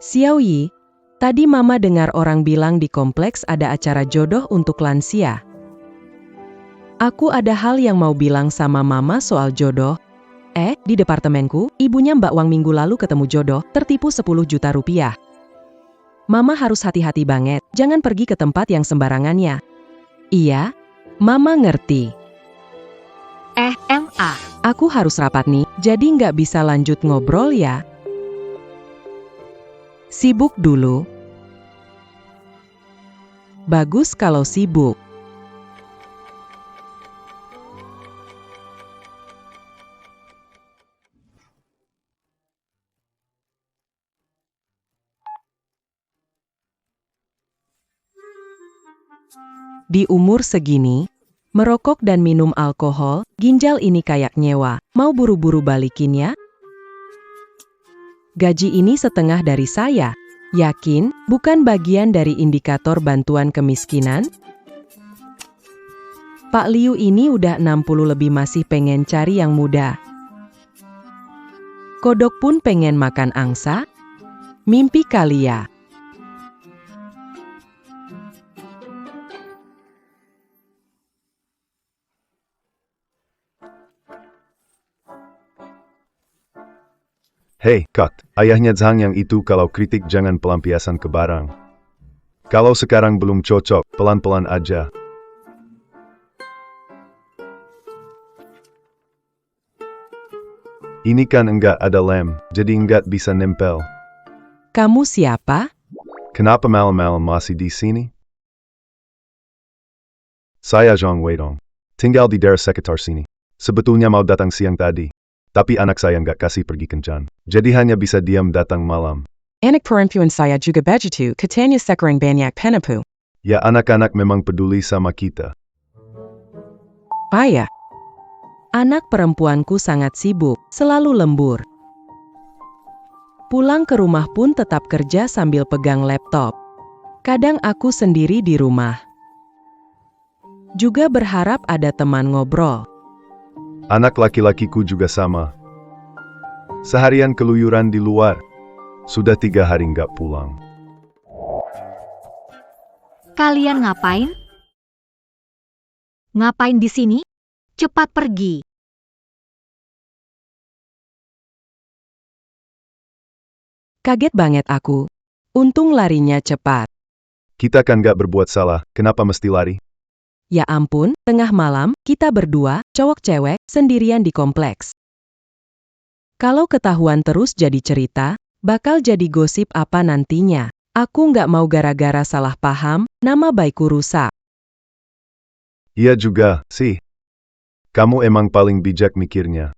Xiaoyi, tadi Mama dengar orang bilang di kompleks ada acara jodoh untuk lansia. Aku ada hal yang mau bilang sama Mama soal jodoh. Di departemenku, ibunya Mbak Wang minggu lalu ketemu jodoh, tertipu 10 juta rupiah. Mama harus hati-hati banget, jangan pergi ke tempat yang sembarangannya. Iya, Mama ngerti. Ma. Aku harus rapat nih, jadi nggak bisa lanjut ngobrol ya. Sibuk dulu. Bagus kalau sibuk. Di umur segini, merokok dan minum alkohol, ginjal ini kayak nyewa. Mau buru-buru balikin ya? Gaji ini setengah dari saya. Yakin, bukan bagian dari indikator bantuan kemiskinan? Pak Liu ini udah 60 lebih masih pengen cari yang muda. Kodok pun pengen makan angsa? Mimpi kali ya? Hei, Kak, ayahnya Zhang yang itu kalau kritik jangan pelampiasan ke barang. Kalau sekarang belum cocok, pelan-pelan aja. Ini kan enggak ada lem, jadi enggak bisa nempel. Kamu siapa? Kenapa malam-malam masih di sini? Saya Zhang Weidong. Tinggal di daerah sekitar sini. Sebetulnya mau datang siang tadi. Tapi anak saya nggak kasih pergi kencan. Jadi hanya bisa diam datang malam. Anak perempuan saya juga begitu, katanya sekarang banyak penipu. Ya anak-anak memang peduli sama kita. Payah. Anak perempuanku sangat sibuk, selalu lembur. Pulang ke rumah pun tetap kerja sambil pegang laptop. Kadang aku sendiri di rumah. Juga berharap ada teman ngobrol. Anak laki-lakiku juga sama. Seharian keluyuran di luar. Sudah 3 hari nggak pulang. Kalian ngapain? Ngapain di sini? Cepat pergi. Kaget banget aku. Untung larinya cepat. Kita kan nggak berbuat salah, kenapa mesti lari? Ya ampun, tengah malam, kita berdua, cowok-cewek, sendirian di kompleks. Kalau ketahuan terus jadi cerita, bakal jadi gosip apa nantinya. Aku nggak mau gara-gara salah paham, nama baikku rusak. Iya juga, sih. Kamu emang paling bijak mikirnya.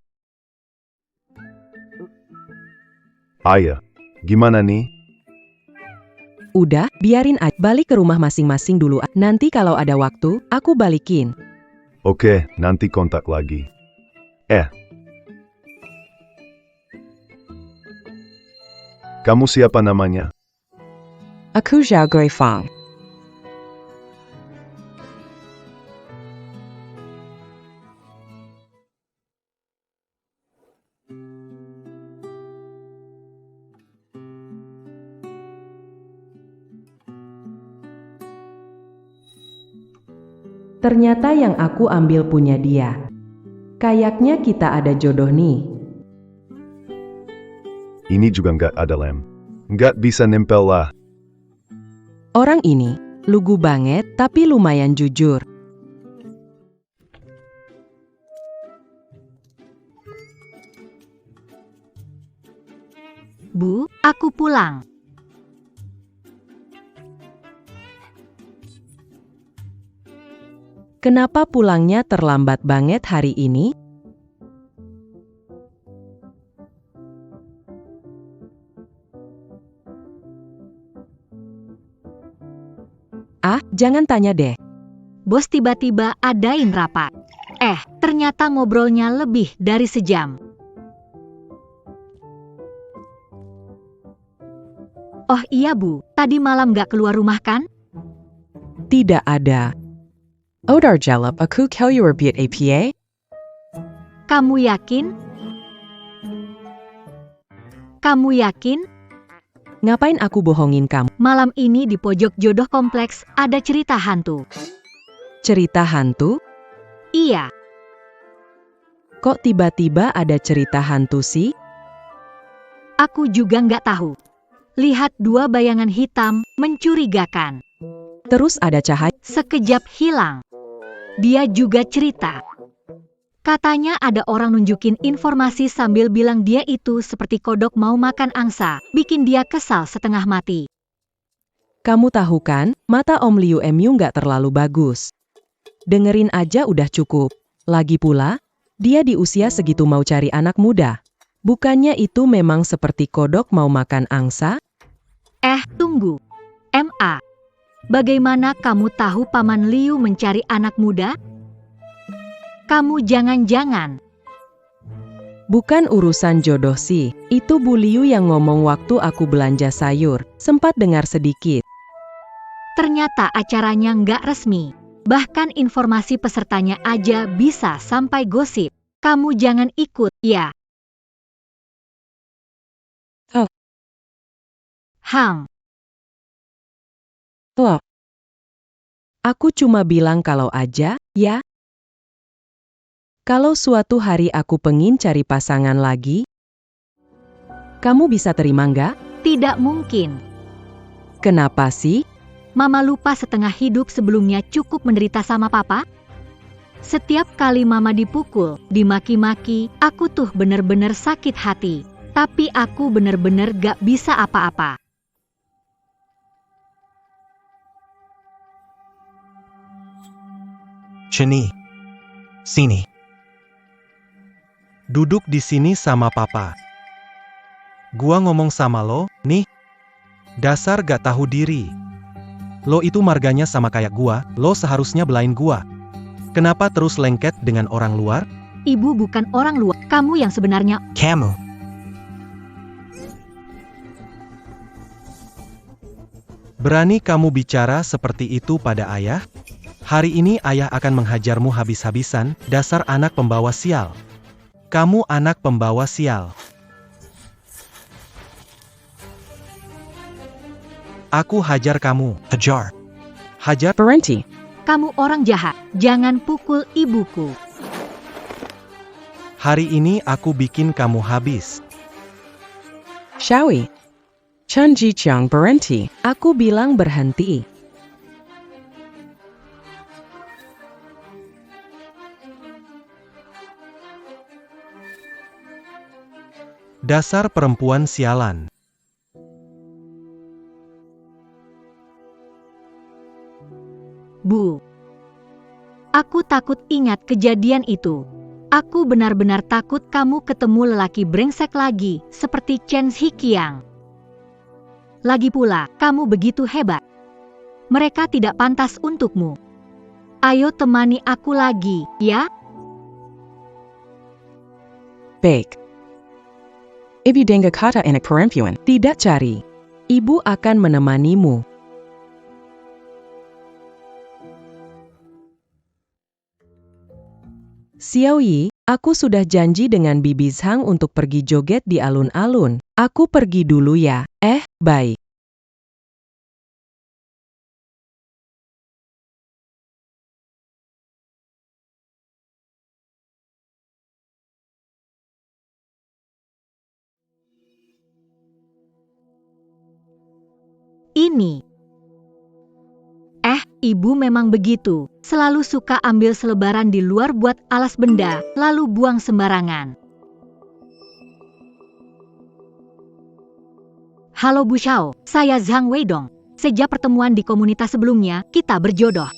Ayah, gimana nih? Udah, biarin aja, balik ke rumah masing-masing dulu. Nanti kalau ada waktu, aku balikin. Oke, nanti kontak lagi. Kamu siapa namanya? Aku Zhao Guifang. Ternyata yang aku ambil punya dia. Kayaknya kita ada jodoh nih. Ini juga nggak ada lem. Nggak bisa nempel lah. Orang ini, lugu banget tapi lumayan jujur. Bu, aku pulang. Kenapa pulangnya terlambat banget hari ini? Jangan tanya deh. Bos tiba-tiba adain rapat. Ternyata ngobrolnya lebih dari sejam. Oh iya Bu, tadi malam gak keluar rumah kan? Tidak ada. Odar jalap aku keluar biat APA? Kamu yakin? Kamu yakin? Ngapain aku bohongin kamu? Malam ini di pojok jodoh kompleks ada cerita hantu. Cerita hantu? Iya, Kok tiba-tiba ada cerita hantu sih? aku juga nggak tahu. Lihat dua bayangan hitam mencurigakan. Terus ada cahaya. Sekejap hilang. Dia juga cerita. Katanya ada orang nunjukin informasi sambil bilang dia itu seperti kodok mau makan angsa, bikin dia kesal setengah mati. Kamu tahu kan, mata Om Liu Mu nggak terlalu bagus. Dengerin aja udah cukup. Lagi pula, dia di usia segitu mau cari anak muda. Bukannya itu memang seperti kodok mau makan angsa? Tunggu. MA. Bagaimana kamu tahu Paman Liu mencari anak muda? Kamu jangan-jangan. Bukan urusan jodoh sih, itu Bu Liu yang ngomong waktu aku belanja sayur, sempat dengar sedikit. Ternyata acaranya nggak resmi. Bahkan informasi pesertanya aja bisa sampai gosip. Kamu jangan ikut, ya. Oh. Loh. Aku cuma bilang kalau aja, ya. Kalau suatu hari aku pengin cari pasangan lagi, kamu bisa terima nggak? Tidak mungkin. Kenapa sih? Mama lupa setengah hidup sebelumnya cukup menderita sama papa? Setiap kali mama dipukul, dimaki-maki, aku tuh bener-bener sakit hati. Tapi aku bener-bener gak bisa apa-apa. Ceni, sini. Duduk di sini sama papa. Gua ngomong sama lo, nih. Dasar gak tahu diri. Lo itu marganya sama kayak gua, lo seharusnya belain gua. Kenapa terus lengket dengan orang luar? Ibu bukan orang luar, kamu yang sebenarnya. Kamu. Berani kamu bicara seperti itu pada ayah? Hari ini ayah akan menghajarmu habis-habisan, dasar anak pembawa sial. Kamu anak pembawa sial. Aku hajar kamu. Hajar. Hajar. Berhenti. Kamu orang jahat, jangan pukul ibuku. Hari ini aku bikin kamu habis. Shawi. Chen Jiqiang berhenti. Aku bilang berhenti. Dasar perempuan sialan. Bu. Aku takut ingat kejadian itu. Aku benar-benar takut kamu ketemu lelaki brengsek lagi, seperti Chen Hikiang. Lagi pula, kamu begitu hebat. Mereka tidak pantas untukmu. Ayo temani aku lagi, ya? Baik. Ibu dengar kata anak perempuan, tidak cari. Ibu akan menemanimu. Xiao Yi, aku sudah janji dengan Bibi Zhang untuk pergi joget di alun-alun. Aku pergi dulu ya. Baik. Ini. Ibu memang begitu. Selalu suka ambil selebaran di luar buat alas benda, lalu buang sembarangan. Halo Bu Xiao, saya Zhang Weidong. Sejak pertemuan di komunitas sebelumnya, kita berjodoh.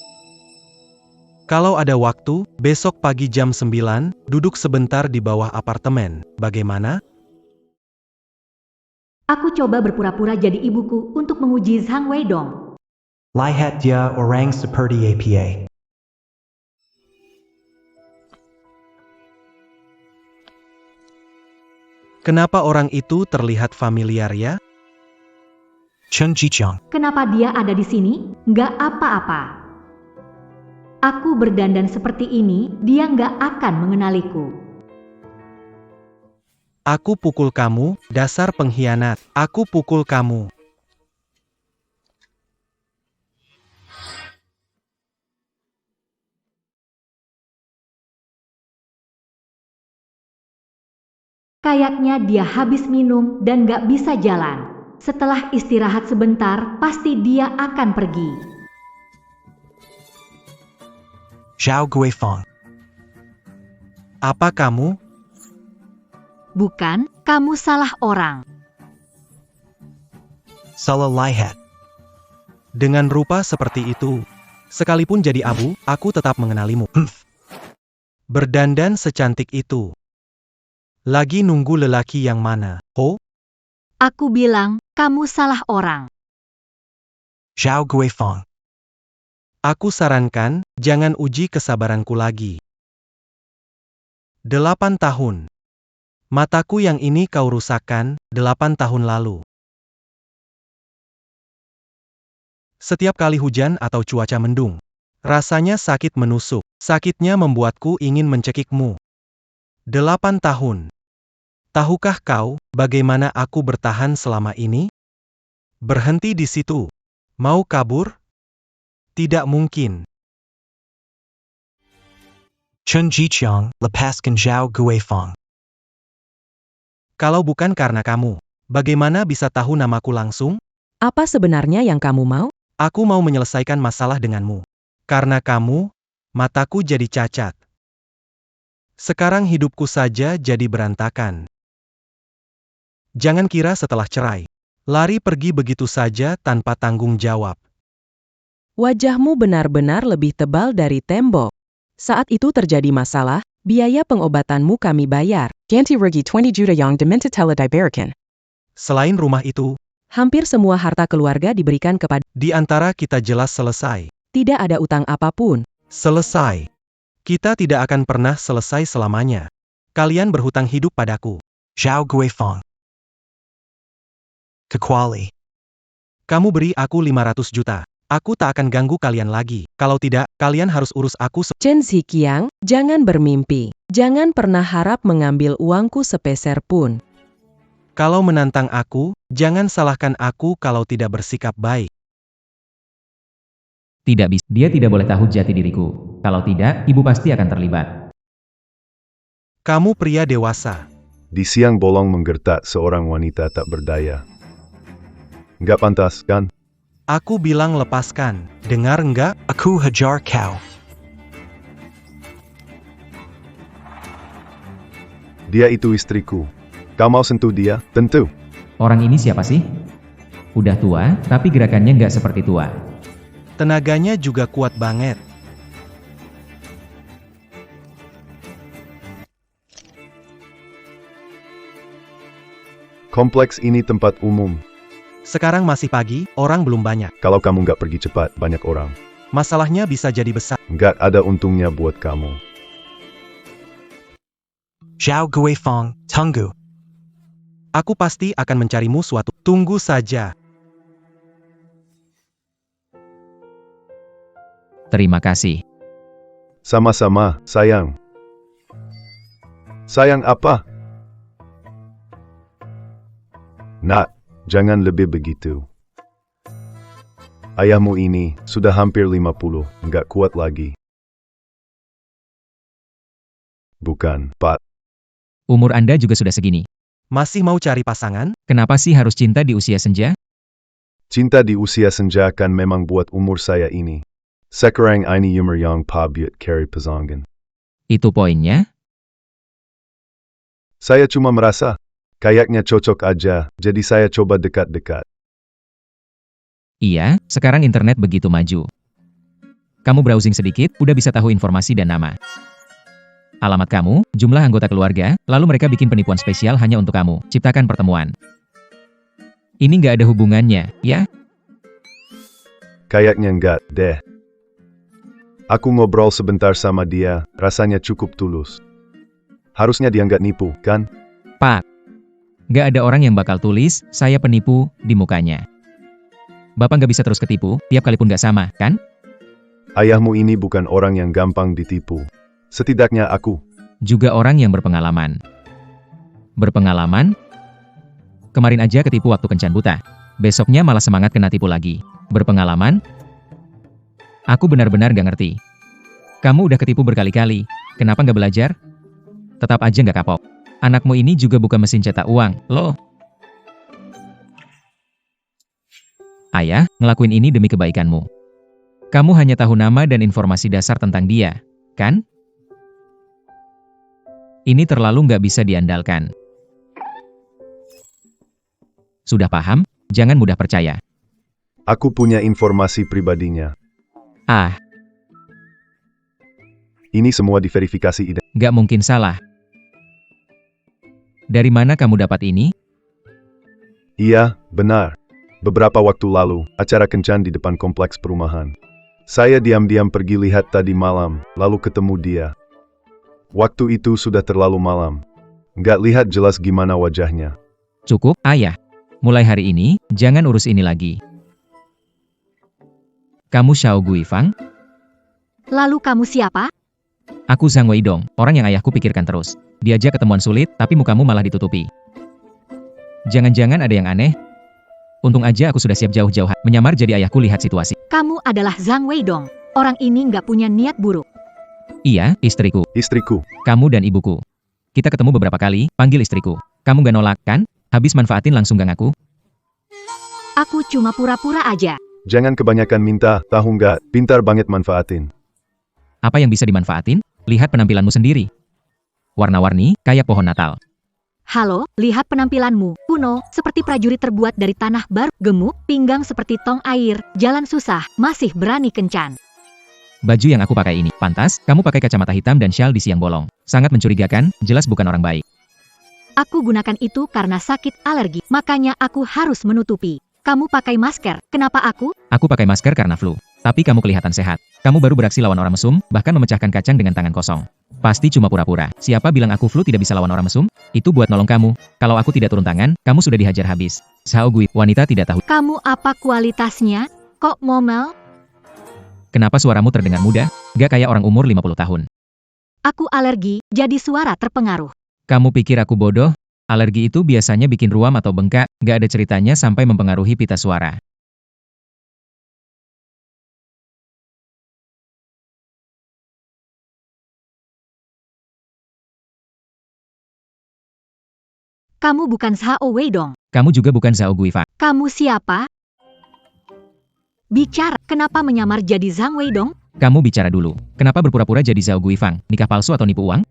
Kalau ada waktu, besok pagi jam 9, duduk sebentar di bawah apartemen. Bagaimana? Aku coba berpura-pura jadi ibuku untuk menguji Zhang Weidong. Lihat dia orang seperti apa. Kenapa orang itu terlihat familiar ya? Chen Jiqiang. Kenapa dia ada di sini? Nggak apa-apa. Aku berdandan seperti ini, dia nggak akan mengenaliku. Aku pukul kamu, dasar pengkhianat. Aku pukul kamu. Kayaknya dia habis minum dan gak bisa jalan. Setelah istirahat sebentar, pasti dia akan pergi. Zhao Guifeng. Apa kamu? Bukan, kamu salah orang. Salah lihat. Dengan rupa seperti itu, sekalipun jadi abu, aku tetap mengenalimu. Berdandan secantik itu. Lagi nunggu lelaki yang mana? Ho? Aku bilang, kamu salah orang. Zhao Guifeng. Aku sarankan, jangan uji kesabaranku lagi. 8 tahun. Mataku yang ini kau rusakkan, 8 tahun lalu. Setiap kali hujan atau cuaca mendung, rasanya sakit menusuk. Sakitnya membuatku ingin mencekikmu. 8 tahun. Tahukah kau, bagaimana aku bertahan selama ini? Berhenti di situ. Mau kabur? Tidak mungkin. Chen Jiqiang, lepaskan Zhao Guifeng. Kalau bukan karena kamu, bagaimana bisa tahu namaku langsung? Apa sebenarnya yang kamu mau? Aku mau menyelesaikan masalah denganmu. Karena kamu, mataku jadi cacat. Sekarang hidupku saja jadi berantakan. Jangan kira setelah cerai, lari pergi begitu saja tanpa tanggung jawab. Wajahmu benar-benar lebih tebal dari tembok. Saat itu terjadi masalah, biaya pengobatanmu kami bayar. Ganti rugi 20 juta yang diminta diberikan. Selain rumah itu, Hampir semua harta keluarga diberikan kepada. di antara kita jelas selesai. Tidak ada utang apapun. Selesai. Kita tidak akan pernah selesai selamanya. Kalian berhutang hidup padaku. Zhao Guifeng. Kecuali. Kamu beri aku 500 juta. Aku tak akan ganggu kalian lagi. Kalau tidak, kalian harus urus aku. Chen Ziqiang, jangan bermimpi. Jangan pernah harap mengambil uangku sepeser pun. Kalau menantang aku, jangan salahkan aku kalau tidak bersikap baik. Tidak bisa. Dia tidak boleh tahu jati diriku. Kalau tidak, ibu pasti akan terlibat. Kamu pria dewasa. Di siang bolong menggertak seorang wanita tak berdaya. Nggak pantas, kan? Aku bilang lepaskan. Dengar enggak? Aku hajar kau. Dia itu istriku. Kau mau sentuh dia? Tentu. Orang ini siapa sih? Udah tua, tapi gerakannya nggak seperti tua. Tenaganya juga kuat banget. Kompleks ini tempat umum. Sekarang masih pagi, orang belum banyak. Kalau kamu nggak pergi cepat, banyak orang. Masalahnya bisa jadi besar. Nggak ada untungnya buat kamu. Zhao Guifeng, tunggu. Aku pasti akan mencarimu suatu. Tunggu saja. Terima kasih. Sama-sama, sayang. Sayang apa? Nak, jangan lebih begitu. Ayahmu ini sudah hampir 50, nggak kuat lagi. Bukan, Pak. Umur Anda juga sudah segini. Masih mau cari pasangan? Kenapa sih harus cinta di usia senja? Cinta di usia senja kan memang buat umur saya ini. Sekarang ini umur yang pabiut carry pasangan. Itu poinnya? Saya cuma merasa, kayaknya cocok aja, jadi saya coba dekat-dekat. Iya, sekarang internet begitu maju. Kamu browsing sedikit, udah bisa tahu informasi dan nama. Alamat kamu, jumlah anggota keluarga, lalu mereka bikin penipuan spesial hanya untuk kamu. Ciptakan pertemuan. Ini nggak ada hubungannya, ya? Kayaknya enggak, deh. Aku ngobrol sebentar sama dia, rasanya cukup tulus. Harusnya dia nggak nipu, kan? Pak, nggak ada orang yang bakal tulis, saya penipu, di mukanya. Bapak nggak bisa terus ketipu, tiap kali pun nggak sama, kan? Ayahmu ini bukan orang yang gampang ditipu. Setidaknya aku. Juga orang yang berpengalaman. Berpengalaman? Kemarin aja ketipu waktu kencan buta. Besoknya malah semangat kena tipu lagi. Berpengalaman? Aku benar-benar gak ngerti. Kamu udah ketipu berkali-kali, kenapa nggak belajar? Tetap aja nggak kapok. Anakmu ini juga bukan mesin cetak uang, loh. Ayah, ngelakuin ini demi kebaikanmu. Kamu hanya tahu nama dan informasi dasar tentang dia, kan? Ini terlalu nggak bisa diandalkan. Sudah paham? Jangan mudah percaya. Aku punya informasi pribadinya. Ah, Ini semua diverifikasi nggak mungkin salah. Dari mana kamu dapat ini? Iya, benar. Beberapa waktu lalu, acara kencan di depan kompleks perumahan. Saya diam-diam pergi lihat tadi malam, lalu ketemu dia. Waktu itu sudah terlalu malam. Nggak lihat jelas gimana wajahnya. Cukup, ayah. Mulai hari ini, jangan urus ini lagi. Kamu Xiao Guifang? Lalu kamu siapa? Aku Zhang Weidong, orang yang ayahku pikirkan terus. Diajak ketemuan sulit, tapi mukamu malah ditutupi. Jangan-jangan ada yang aneh? Untung aja aku sudah siap jauh-jauh menyamar jadi ayahku. Lihat situasi. Kamu adalah Zhang Weidong. Orang ini nggak punya niat buruk. Iya, istriku. Istriku, Kamu dan ibuku. Kita ketemu beberapa kali, panggil istriku. Kamu gak nolak, kan? Habis manfaatin langsung gak ngaku. Aku cuma pura-pura aja. jangan kebanyakan minta, tahu nggak? Pintar banget manfaatin. Apa yang bisa dimanfaatin? Lihat penampilanmu sendiri. Warna-warni, kayak pohon Natal. Halo, lihat penampilanmu. Kuno, seperti prajurit terbuat dari tanah baru. Gemuk, pinggang seperti tong air. Jalan susah, masih berani kencan. Baju yang aku pakai ini, pantas, kamu pakai kacamata hitam dan syal di siang bolong. Sangat mencurigakan, jelas bukan orang baik. Aku gunakan itu karena sakit alergi, makanya aku harus menutupi. Kamu pakai masker, kenapa aku? Aku pakai masker karena flu. Tapi kamu kelihatan sehat. Kamu baru beraksi lawan orang mesum, bahkan memecahkan kacang dengan tangan kosong. Pasti cuma pura-pura. Siapa bilang aku flu tidak bisa lawan orang mesum? Itu buat nolong kamu. Kalau aku tidak turun tangan, kamu sudah dihajar habis. Xiao Gui, wanita tidak tahu. Kamu apa kualitasnya? Kok ngomel? Kenapa suaramu terdengar muda? Gak kayak orang umur 50 tahun. Aku alergi, jadi suara terpengaruh. Kamu pikir aku bodoh? Alergi itu biasanya bikin ruam atau bengkak, gak ada ceritanya sampai mempengaruhi pita suara. Kamu bukan Xiao Weidong. Kamu juga bukan Zhao Guifang. Kamu siapa? Bicara, kenapa menyamar jadi Zhang Weidong? Kamu bicara dulu. Kenapa berpura-pura jadi Zhao Guifang? Nikah palsu atau nipu uang?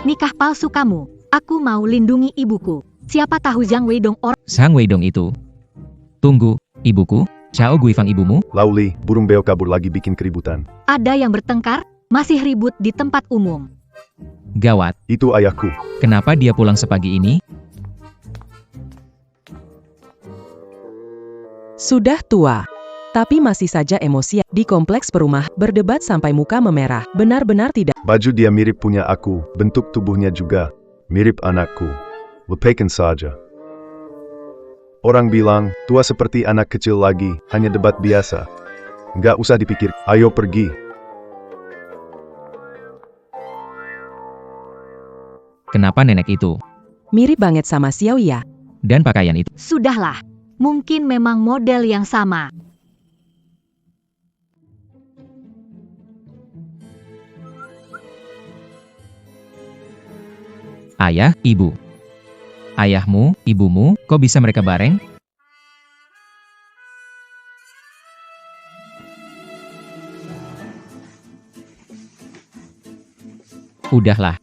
Nikah palsu kamu. Aku mau lindungi ibuku. Siapa tahu Zhang Weidong orang. Zhang Weidong itu. Tunggu, ibuku? Xiao Guifang ibumu? Lauli, burung beo kabur lagi bikin keributan. Ada yang bertengkar, masih ribut di tempat umum. Gawat. Itu ayahku. Kenapa dia pulang sepagi ini? Sudah tua, tapi masih saja emosi di kompleks perumahan, berdebat sampai muka memerah. Benar-benar tidak. Baju dia mirip punya aku, bentuk tubuhnya juga mirip anakku. Lepaskan saja. Orang bilang, tua seperti anak kecil lagi, hanya debat biasa. Nggak usah dipikir, ayo pergi. Kenapa nenek itu? Mirip banget sama Xiao ya. Dan pakaian itu? Sudahlah, mungkin memang model yang sama. Ayah, ibu. Ayahmu, ibumu, kok bisa mereka bareng? Udahlah.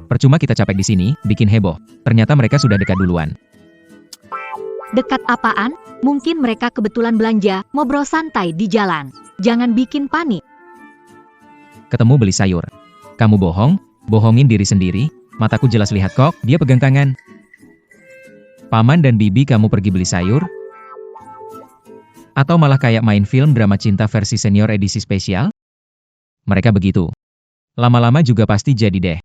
Percuma kita capek di sini, bikin heboh. Ternyata mereka sudah dekat duluan. Dekat apaan? Mungkin mereka kebetulan belanja, ngobrol santai di jalan. Jangan bikin panik. Ketemu beli sayur. Kamu bohong, bohongin diri sendiri. Mataku jelas lihat kok, dia pegang tangan. Paman dan bibi kamu pergi beli sayur? Atau malah kayak main film drama cinta versi senior edisi spesial? Mereka begitu. Lama-lama juga pasti jadi deh.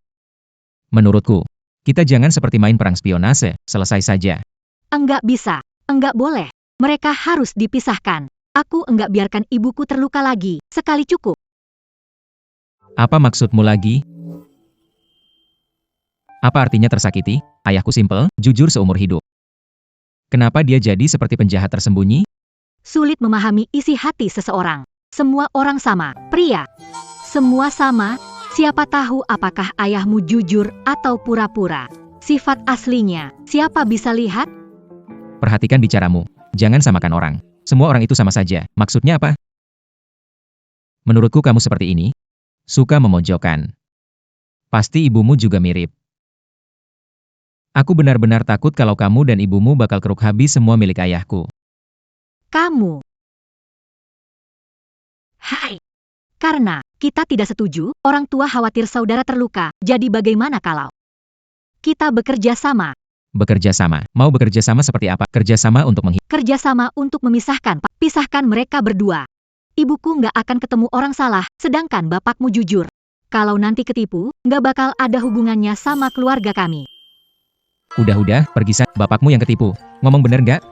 Menurutku, kita jangan seperti main perang spionase, selesai saja. Enggak bisa, enggak boleh. Mereka harus dipisahkan. Aku enggak biarkan ibuku terluka lagi, sekali cukup. Apa maksudmu lagi? Apa artinya tersakiti? Ayahku simpel, jujur seumur hidup. Kenapa dia jadi seperti penjahat tersembunyi? Sulit memahami isi hati seseorang. Semua orang sama, pria. Semua sama, siapa tahu apakah ayahmu jujur atau pura-pura. Sifat aslinya, siapa bisa lihat? Perhatikan bicaramu. Jangan samakan orang. Semua orang itu sama saja. Maksudnya apa? Menurutku kamu seperti ini. Suka memojokkan. Pasti ibumu juga mirip. Aku benar-benar takut kalau kamu dan ibumu bakal keruk habis semua milik ayahku. Kamu. Hai. Karena kita tidak setuju, orang tua khawatir saudara terluka. Jadi bagaimana kalau kita bekerja sama? Bekerja sama. Mau bekerja sama seperti apa? Kerja sama untuk Kerja sama untuk memisahkan. Pisahkan mereka berdua. Ibuku nggak akan ketemu orang salah, sedangkan bapakmu jujur. Kalau nanti ketipu, nggak bakal ada hubungannya sama keluarga kami. Udah, pergi bapakmu yang ketipu. Ngomong bener nggak?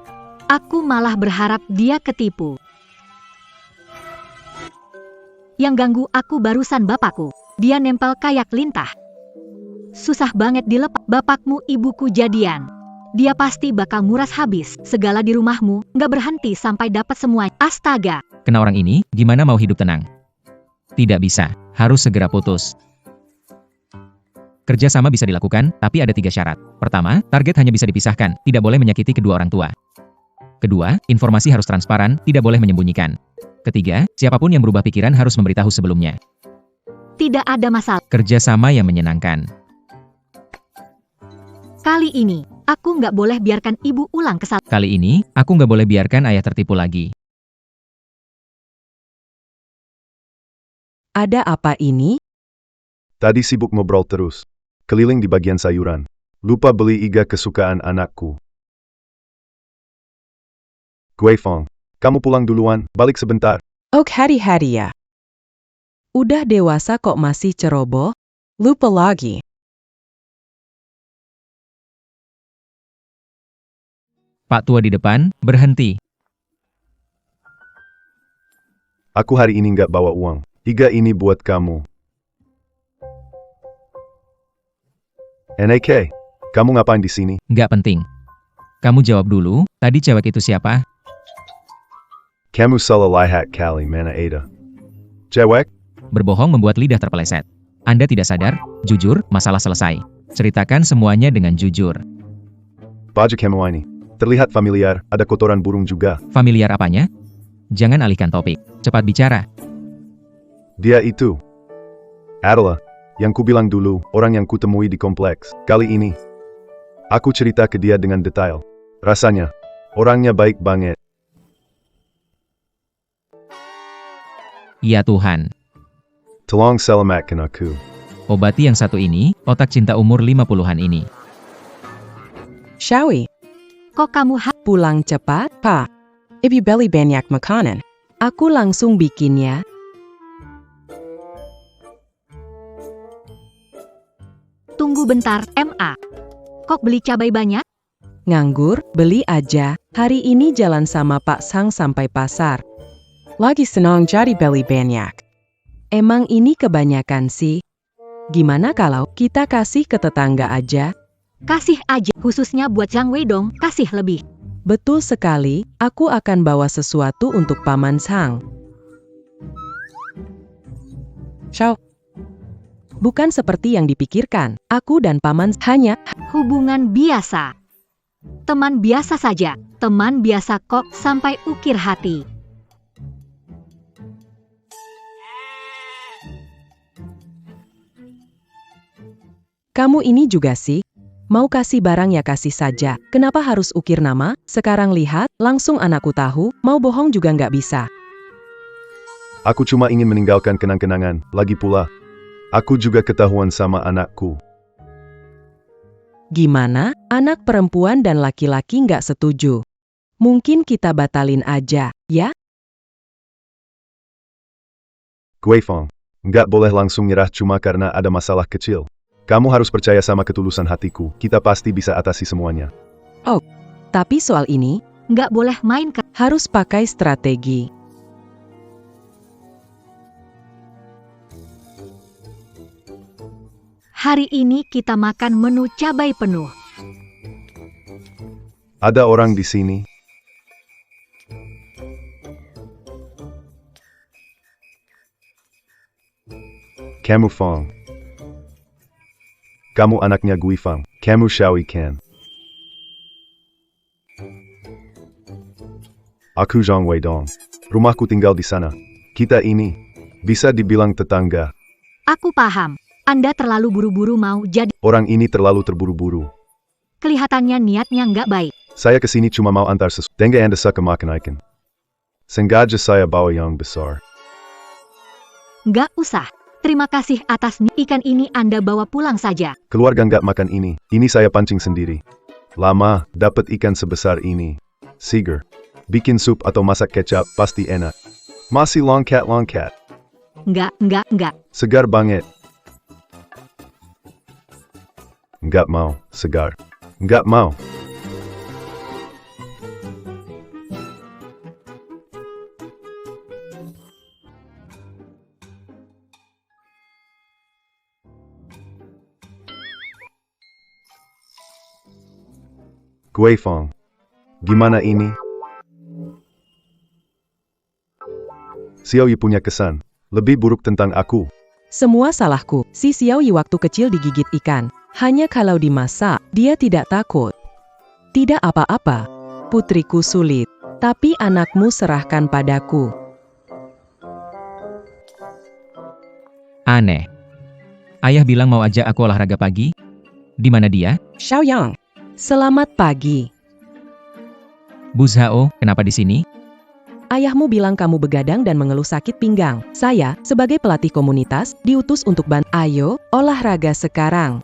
Aku malah berharap dia ketipu. Yang ganggu aku barusan bapakku. Dia nempel kayak lintah. Susah banget dilepas. Bapakmu ibuku jadian. Dia pasti bakal nguras habis. Segala di rumahmu, nggak berhenti sampai dapat semua. Astaga. Kena orang ini, gimana mau hidup tenang? Tidak bisa. Harus segera putus. Kerja sama bisa dilakukan, tapi ada 3 syarat. Pertama, target hanya bisa dipisahkan. Tidak boleh menyakiti kedua orang tua. Kedua, informasi harus transparan, tidak boleh menyembunyikan. Ketiga, siapapun yang berubah pikiran harus memberitahu sebelumnya. Tidak ada masalah. Kerja sama yang menyenangkan. Kali ini, aku nggak boleh biarkan ibu ulang kesalahan. Kali ini, aku nggak boleh biarkan ayah tertipu lagi. Ada apa ini? Tadi sibuk ngobrol terus. Keliling di bagian sayuran. Lupa beli iga kesukaan anakku. Guifeng, kamu pulang duluan, balik sebentar. Oh hari-hari ya. Udah dewasa kok masih ceroboh? Lupa lagi. Pak tua di depan, berhenti. Aku hari ini nggak bawa uang. Iga ini buat kamu. NAK, kamu ngapain di sini? Nggak penting. Kamu jawab dulu, tadi cewek itu siapa? Kamu salah lihat kali mana ada. Cewek? Berbohong membuat lidah terpeleset. Anda tidak sadar? Jujur, masalah selesai. Ceritakan semuanya dengan jujur. Baju kamu ini. Terlihat familiar, ada kotoran burung juga. Familiar apanya? Jangan alihkan topik. Cepat bicara. Dia itu adalah yang kubilang dulu, orang yang kutemui di kompleks. Kali ini, aku cerita ke dia dengan detail. Rasanya, orangnya baik banget. Ya Tuhan. Tolong selamatkan aku. Obati yang satu ini, otak cinta umur 50-an ini. Shawi, Kok kamu pulang cepat, Pak? Ibu beli banyak makanan. Aku langsung bikin ya. tunggu bentar, MA. Kok beli cabai banyak? Nganggur, beli aja. Hari ini jalan sama Pak Sang sampai pasar. Lagi senang jadi beli banyak. Emang ini kebanyakan sih. Gimana kalau kita kasih ke tetangga aja? Kasih aja, khususnya buat Zhang Wei dong, kasih lebih. Betul sekali, aku akan bawa sesuatu untuk Paman Sang. Xiao. Bukan seperti yang dipikirkan, aku dan Paman hanya Hubungan biasa. Teman biasa saja, teman biasa kok sampai ukir hati. kamu ini juga sih. Mau kasih barang ya kasih saja. Kenapa harus ukir nama? Sekarang lihat, langsung anakku tahu, mau bohong juga nggak bisa. Aku cuma ingin meninggalkan kenang-kenangan, lagi pula. Aku juga ketahuan sama anakku. Gimana? Anak perempuan dan laki-laki nggak setuju. Mungkin kita batalin aja, ya? Guifeng, nggak boleh langsung nyerah cuma karena ada masalah kecil. Kamu harus percaya sama ketulusan hatiku, kita pasti bisa atasi semuanya. Tapi soal ini, Nggak boleh main ke... harus pakai strategi. Hari ini kita makan menu cabai penuh. Ada orang di sini. Kamu Feng. Kamu anaknya Guifeng. Kamu Shawi kan? Aku Zhang Weidong. Rumahku tinggal di sana. Kita ini bisa dibilang tetangga. Aku paham. Anda terlalu buru-buru mau jadi. Orang ini terlalu terburu-buru. Kelihatannya niatnya nggak baik. Saya kesini cuma mau antar sesuatu. Dengar Anda suka makan ikan. Sengaja saya bawa yang besar. Nggak usah. Terima kasih atas ikan ini Anda bawa pulang saja. Keluarga nggak makan ini. Ini saya pancing sendiri. Lama dapat ikan sebesar ini. Seger. Bikin sup atau masak kecap pasti enak. Masih longkat. Nggak. Segar banget. Nggak mau, segar. Nggak mau. Guifeng. Gimana ini? Xiao Yi punya kesan lebih buruk tentang aku. Semua salahku. Si Xiao Yi waktu kecil digigit ikan. Hanya kalau dimasak, dia tidak takut. Tidak apa-apa. Putriku sulit. Tapi anakmu serahkan padaku. Aneh. Ayah bilang mau ajak aku olahraga pagi. Di mana dia? Xiaoyang. Selamat pagi. Bu Zhao, kenapa di sini? Ayahmu bilang kamu begadang dan mengeluh sakit pinggang. Saya, sebagai pelatih komunitas, diutus untuk bantu. Ayo, olahraga sekarang.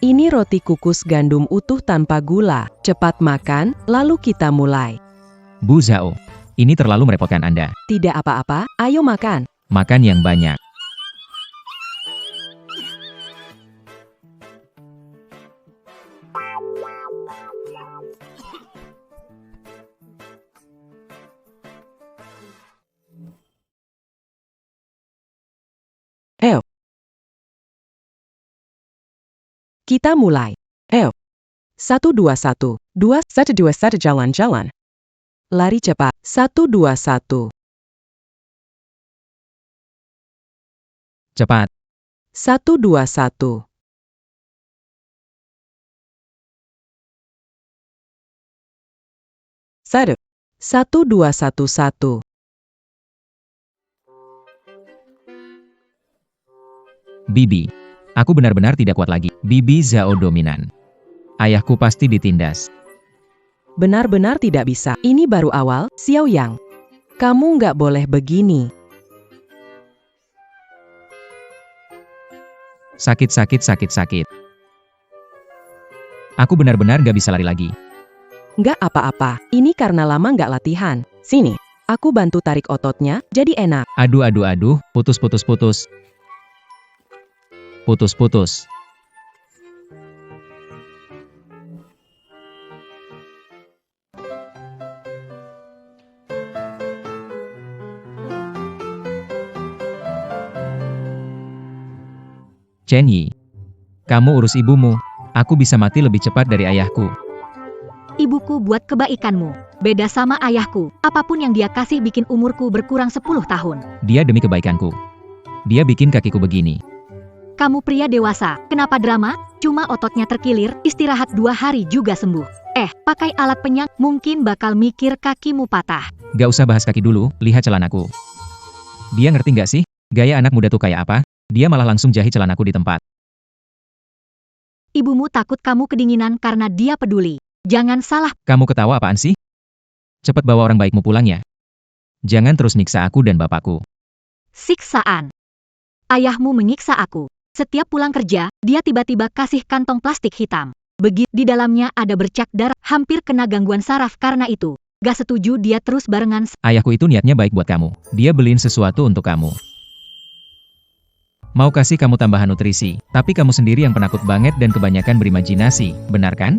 Ini roti kukus gandum utuh tanpa gula. Cepat makan, lalu kita mulai. Bu Zhao, ini terlalu merepotkan Anda. Tidak apa-apa, ayo makan. Makan yang banyak. Kita mulai. 1, 2, 1. 2, 1, 2, 1 jalan-jalan. Lari cepat. 1, 2, 1. Cepat. 1, 2, 1. 1, 2, 1, 1. Bibi. Aku benar-benar tidak kuat lagi. Bibi Zhao dominan. Ayahku pasti ditindas. Benar-benar tidak bisa. Ini baru awal, Xiaoyang. Kamu nggak boleh begini. Sakit. Aku benar-benar gak bisa lari lagi. Nggak apa-apa, ini karena lama nggak latihan. Sini, aku bantu tarik ototnya, jadi enak. Aduh, putus. Putus. Chen Yi, kamu urus ibumu. Aku bisa mati lebih cepat dari ayahku. Ibuku buat kebaikanmu. Beda sama ayahku. Apapun yang dia kasih bikin umurku berkurang 10 tahun. Dia demi kebaikanku. Dia bikin kakiku begini. Kamu pria dewasa. Kenapa drama? Cuma ototnya terkilir, istirahat 2 hari juga sembuh. Pakai alat penyang, mungkin bakal mikir kakimu patah. Gak usah bahas kaki dulu, lihat celanaku. Dia ngerti gak sih? Gaya anak muda tuh kayak apa? Dia malah langsung jahit celanaku di tempat. Ibumu takut kamu kedinginan karena dia peduli. Jangan salah. Kamu ketawa apaan sih? Cepat bawa orang baikmu pulang ya. Jangan terus nyiksa aku dan bapakku. Siksaan. Ayahmu menyiksa aku. Setiap pulang kerja, dia tiba-tiba kasih kantong plastik hitam. Begitu di dalamnya ada bercak darah, hampir kena gangguan saraf karena itu. Gak setuju dia terus barengan. Ayahku itu niatnya baik buat kamu. Dia beliin sesuatu untuk kamu. Mau kasih kamu tambahan nutrisi, tapi kamu sendiri yang penakut banget dan kebanyakan berimajinasi, benar kan?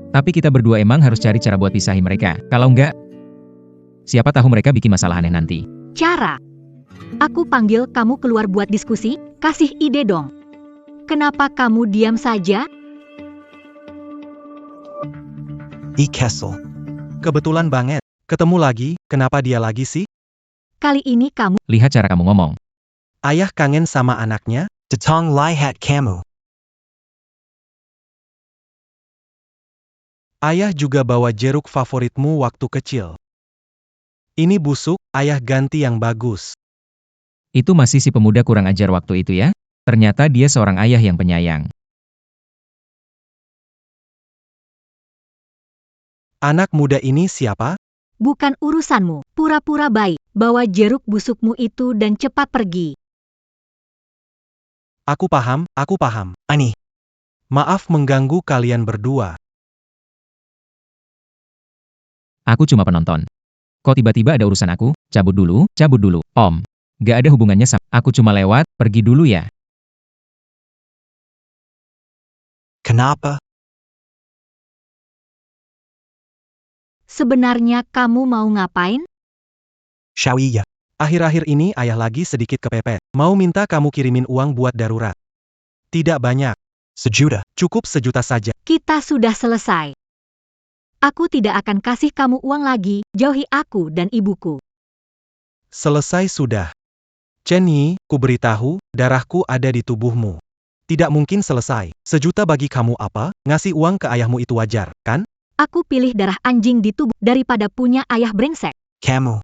Tapi kita berdua emang harus cari cara buat pisahin mereka. Kalau enggak, siapa tahu mereka bikin masalah aneh nanti. Cara? Aku panggil kamu keluar buat diskusi, kasih ide dong. Kenapa kamu diam saja? Kessel. Kebetulan banget. Ketemu lagi, kenapa dia lagi sih? Kali ini kamu. Lihat cara kamu ngomong. Ayah kangen sama anaknya? Datang lihat kamu. Ayah juga bawa jeruk favoritmu waktu kecil. Ini busuk, ayah ganti yang bagus. Itu masih si pemuda kurang ajar waktu itu ya? Ternyata dia seorang ayah yang penyayang. Anak muda ini siapa? Bukan urusanmu, pura-pura baik. Bawa jeruk busukmu itu dan cepat pergi. Aku paham. Ani. Maaf mengganggu kalian berdua. Aku cuma penonton. Kok tiba-tiba ada urusan aku? Cabut dulu. Om. Gak ada hubungannya sama. Aku cuma lewat, pergi dulu ya. Kenapa? Sebenarnya kamu mau ngapain? Shawiya. Akhir-akhir ini ayah lagi sedikit kepepet. Mau minta kamu kirimin uang buat darurat. Tidak banyak. Sejuta. Cukup 1 juta saja. Kita sudah selesai. Aku tidak akan kasih kamu uang lagi, jauhi aku dan ibuku. Selesai sudah. Chen Yi, ku beritahu, darahku ada di tubuhmu. Tidak mungkin selesai. 1 juta bagi kamu apa? Ngasih uang ke ayahmu itu wajar, kan? Aku pilih darah anjing di tubuh daripada punya ayah brengsek. Kamu.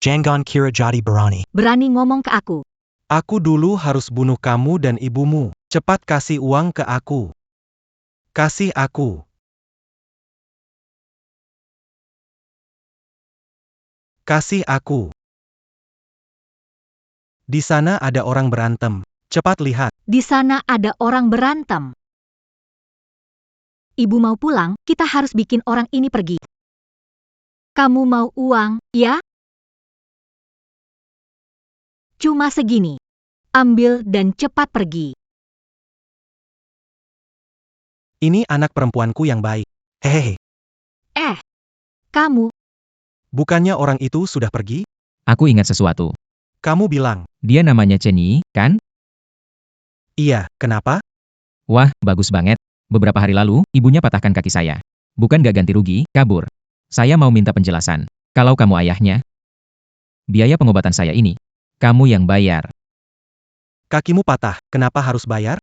Jangan kira jadi berani. Berani ngomong ke aku. Aku dulu harus bunuh kamu dan ibumu. Cepat kasih uang ke aku. Kasih aku. Kasih aku. Di sana ada orang berantem. Cepat lihat. Di sana ada orang berantem. Ibu mau pulang, kita harus bikin orang ini pergi. Kamu mau uang, ya? Cuma segini. Ambil dan cepat pergi. Ini anak perempuanku yang baik. Hehehe. Kamu, Bukannya orang itu sudah pergi? Aku ingat sesuatu. Kamu bilang, Dia namanya Chen Yi, kan? iya, kenapa? Wah, bagus banget. Beberapa hari lalu, ibunya patahkan kaki saya. Bukan gak ganti rugi, kabur. Saya mau minta penjelasan. Kalau kamu ayahnya, biaya pengobatan saya ini, kamu yang bayar. Kakimu patah, kenapa harus bayar?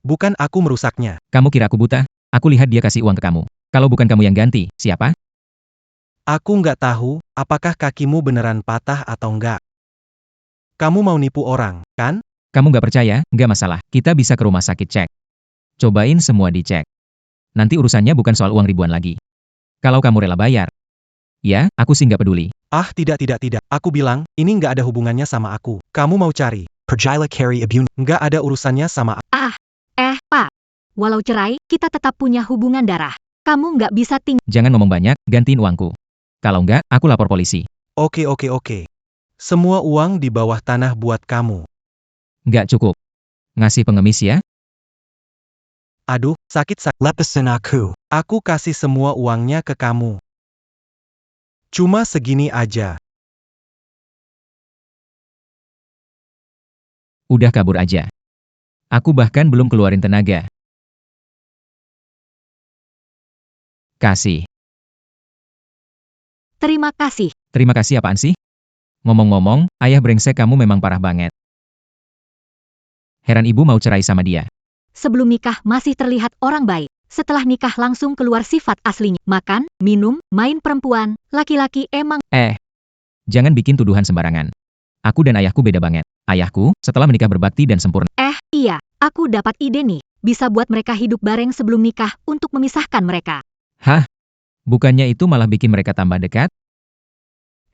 Bukan aku merusaknya. Kamu kira aku buta? Aku lihat dia kasih uang ke kamu. Kalau bukan kamu yang ganti, siapa? Aku nggak tahu, apakah kakimu beneran patah atau enggak. Kamu mau nipu orang, kan? Kamu nggak percaya? Nggak masalah. Kita bisa ke rumah sakit cek. Cobain semua dicek. Nanti urusannya bukan soal uang ribuan lagi. Kalau kamu rela bayar. Ya, aku sih nggak peduli. Ah, tidak. Aku bilang, ini nggak ada hubungannya sama aku. Kamu mau cari. Perjala Carry Abun. Nggak ada urusannya sama Pak. Walau cerai, kita tetap punya hubungan darah. Kamu nggak bisa tinggal. Jangan ngomong banyak, gantiin uangku. Kalau nggak, aku lapor polisi. Oke. Semua uang di bawah tanah buat kamu. Nggak cukup. Ngasih pengemis ya? Aduh, sakit. Lepasin aku. Aku kasih semua uangnya ke kamu. Cuma segini aja. Udah kabur aja. Aku bahkan belum keluarin tenaga. Kasih. Terima kasih. Terima kasih apaan sih? Ngomong-ngomong, ayah brengsek kamu memang parah banget. Heran ibu mau cerai sama dia. Sebelum nikah masih terlihat orang baik. Setelah nikah langsung keluar sifat aslinya. Makan, minum, main perempuan. Laki-laki emang. Jangan bikin tuduhan sembarangan. Aku dan ayahku beda banget. Ayahku, setelah menikah berbakti dan sempurna. Iya, aku dapat ide nih. Bisa buat mereka hidup bareng sebelum nikah untuk memisahkan mereka. Hah? Bukannya itu malah bikin mereka tambah dekat?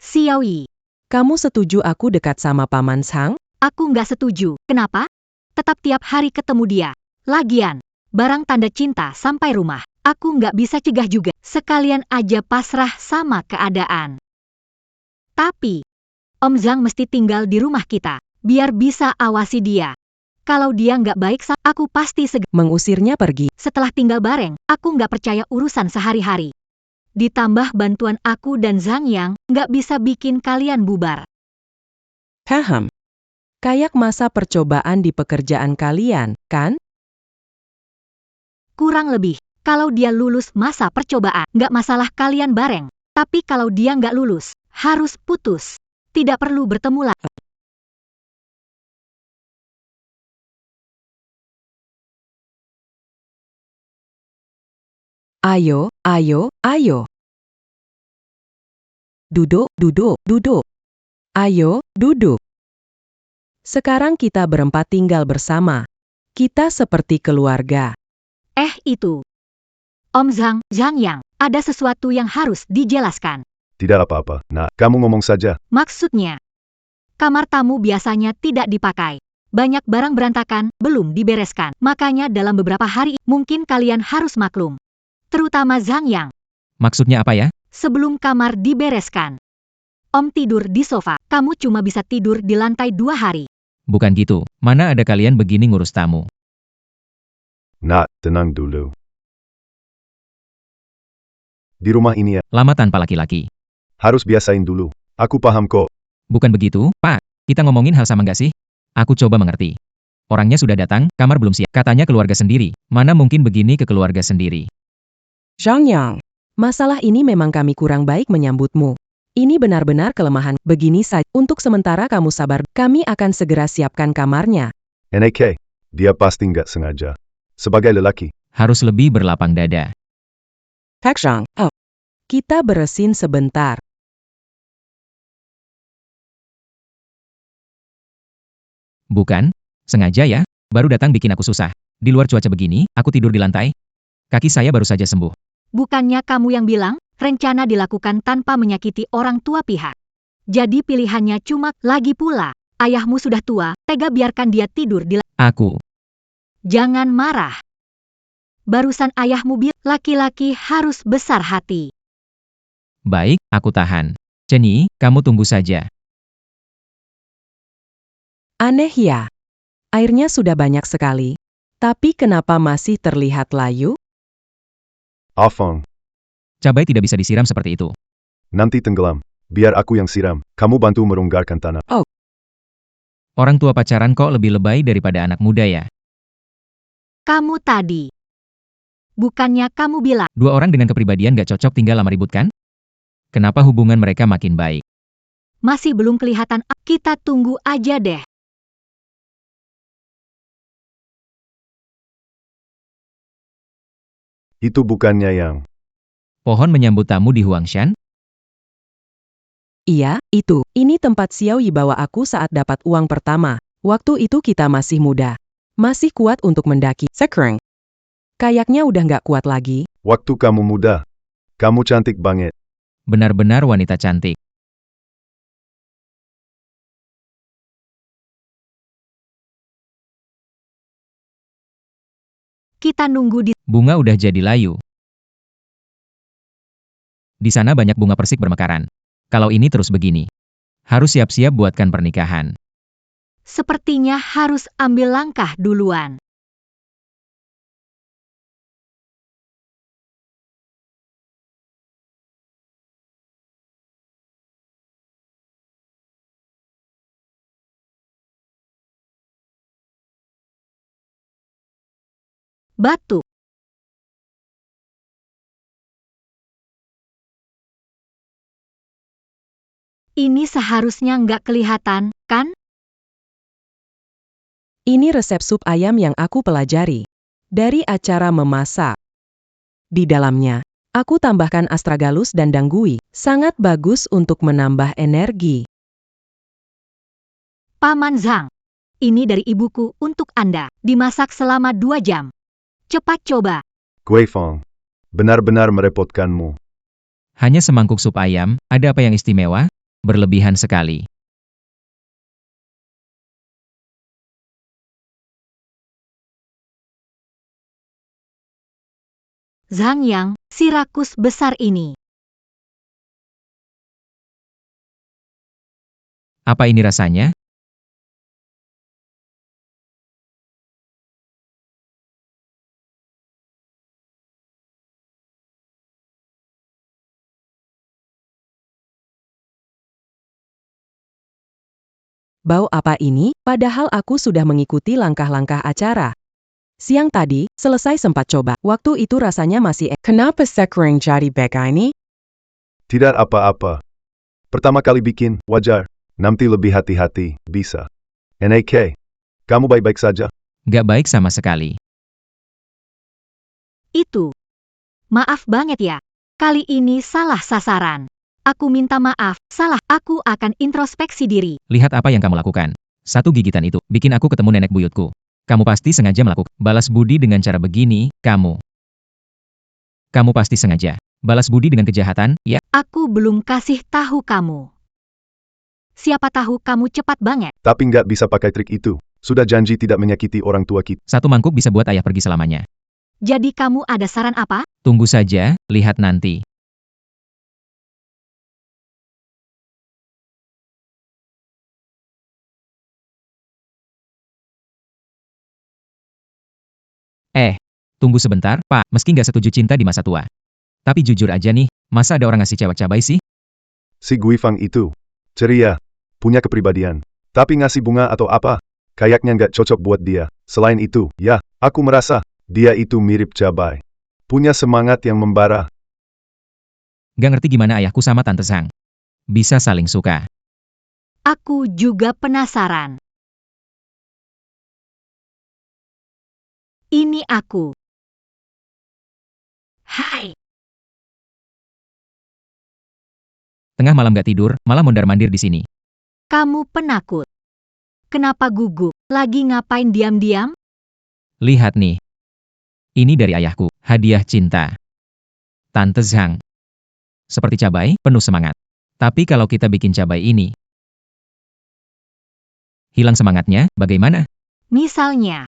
Xiaoyi, Kamu setuju aku dekat sama Paman Sang? aku nggak setuju. Kenapa? Tetap tiap hari ketemu dia. Lagian, barang tanda cinta sampai rumah. Aku nggak bisa cegah juga. Sekalian aja pasrah sama keadaan. Tapi, Om Zhang mesti tinggal di rumah kita. Biar bisa awasi dia. Kalau dia nggak baik, aku pasti Mengusirnya pergi. Setelah tinggal bareng, aku nggak percaya urusan sehari-hari. Ditambah bantuan aku dan Zhang Yang, nggak bisa bikin kalian bubar. Paham. Kayak masa percobaan di pekerjaan kalian, kan? Kurang lebih, kalau dia lulus masa percobaan, nggak masalah kalian bareng. Tapi kalau dia nggak lulus, harus putus. Tidak perlu bertemu lagi. Ayo, ayo, ayo. Duduk, duduk, duduk. Ayo, duduk. Sekarang kita berempat tinggal bersama. Kita seperti keluarga. Itu. Om Zhang Yang, ada sesuatu yang harus dijelaskan. Tidak apa-apa. Nah, kamu ngomong saja. Maksudnya, kamar tamu biasanya tidak dipakai. Banyak barang berantakan, belum dibereskan. Makanya dalam beberapa hari, mungkin kalian harus maklum. Terutama Zhang Yang. Maksudnya apa ya? Sebelum kamar dibereskan. Om tidur di sofa, kamu cuma bisa tidur di lantai 2 hari. Bukan gitu. Mana ada kalian begini ngurus tamu? Nah, tenang dulu. Di rumah ini ya, Lama tanpa laki-laki. harus biasain dulu. Aku paham kok. Bukan begitu, Pak. Kita ngomongin hal sama nggak sih? Aku coba mengerti. Orangnya sudah datang, kamar belum siap. Katanya keluarga sendiri. Mana mungkin begini ke keluarga sendiri? Zhang Yang, masalah ini memang kami kurang baik menyambutmu. Ini benar-benar kelemahan. Begini saja, untuk sementara kamu sabar. Kami akan segera siapkan kamarnya. NAK, dia pasti nggak sengaja. Sebagai lelaki, Harus lebih berlapang dada. Pak Zhang, kita beresin sebentar. Bukan? Sengaja ya? Baru datang bikin aku susah. Di luar cuaca begini, aku tidur di lantai. Kaki saya baru saja sembuh. Bukannya kamu yang bilang, rencana dilakukan tanpa menyakiti orang tua pihak. Jadi pilihannya cuma, lagi pula, ayahmu sudah tua, tega biarkan dia tidur di Aku. Jangan marah. Barusan ayahmu bilang, laki-laki harus besar hati. Baik, aku tahan. Chenyi, kamu tunggu saja. Aneh ya. Airnya sudah banyak sekali. Tapi kenapa masih terlihat layu? Afong, Cabai tidak bisa disiram seperti itu. nanti tenggelam. Biar aku yang siram. Kamu bantu meronggarkan tanah. Orang tua pacaran kok lebih lebay daripada anak muda ya? Kamu tadi. Bukannya kamu bilang, Dua orang dengan kepribadian gak cocok tinggal lama ribut kan? Kenapa hubungan mereka makin baik? masih belum kelihatan, kita tunggu aja deh. Itu bukannya yang... Pohon menyambut tamu di Huangshan? Iya, itu. Ini tempat Xiao Yi bawa aku saat dapat uang pertama. Waktu itu kita masih muda. Masih kuat untuk mendaki. Sekarang, kayaknya udah nggak kuat lagi. Waktu kamu muda. Kamu cantik banget. Benar-benar wanita cantik. Kita nunggu di Bunga udah jadi layu. Di sana banyak bunga persik bermekaran. Kalau ini terus begini, harus siap-siap buatkan pernikahan. sepertinya harus ambil langkah duluan. Batu. Ini seharusnya nggak kelihatan, kan? Ini resep sup ayam yang aku pelajari. Dari acara memasak. Di dalamnya, aku tambahkan astragalus dan danggui. Sangat bagus untuk menambah energi. Paman Zhang. Ini dari ibuku untuk Anda. Dimasak selama 2 jam. Cepat coba. Gui Fong. Benar-benar merepotkanmu. Hanya semangkuk sup ayam, ada apa yang istimewa? Berlebihan sekali. Zhang Yang, si rakus besar ini. Apa ini rasanya? Bau apa ini? Padahal aku sudah mengikuti langkah-langkah acara. Siang tadi, selesai sempat coba. Waktu itu rasanya masih Kenapa sekarang jadi begini? Tidak apa-apa. Pertama kali bikin, wajar. Nanti lebih hati-hati, bisa. NAK. Kamu baik-baik saja? Gak baik sama sekali. Itu. Maaf banget ya. Kali ini salah sasaran. Aku minta maaf, salah. Aku akan introspeksi diri. Lihat apa yang kamu lakukan. Satu gigitan itu, bikin aku ketemu nenek buyutku. Kamu pasti sengaja melakukan balas budi dengan cara begini, kamu. Kamu pasti sengaja. Balas budi dengan kejahatan, ya? Aku belum kasih tahu kamu. Siapa tahu kamu cepat banget. Tapi nggak bisa pakai trik itu. Sudah janji tidak menyakiti orang tua kita. Satu mangkuk bisa buat ayah pergi selamanya. Jadi kamu ada saran apa? Tunggu saja, lihat nanti. Tunggu sebentar, Pak. Meski nggak setuju cinta di masa tua. Tapi jujur aja nih, masa ada orang ngasih cewek cabai sih? Si Guifang itu ceria, punya kepribadian. Tapi ngasih bunga atau apa, kayaknya nggak cocok buat dia. Selain itu, ya, aku merasa dia itu mirip cabai. Punya semangat yang membara. Gak ngerti gimana ayahku sama Tante Sang bisa saling suka. Aku juga penasaran. Ini aku. Hai. Tengah malam gak tidur, malah mondar-mandir di sini. Kamu penakut. Kenapa gugup? Lagi ngapain diam-diam? Lihat nih. Ini dari ayahku, hadiah cinta. Tante Zhang. Seperti cabai, penuh semangat. Tapi kalau kita bikin cabai ini, hilang semangatnya, bagaimana? Misalnya,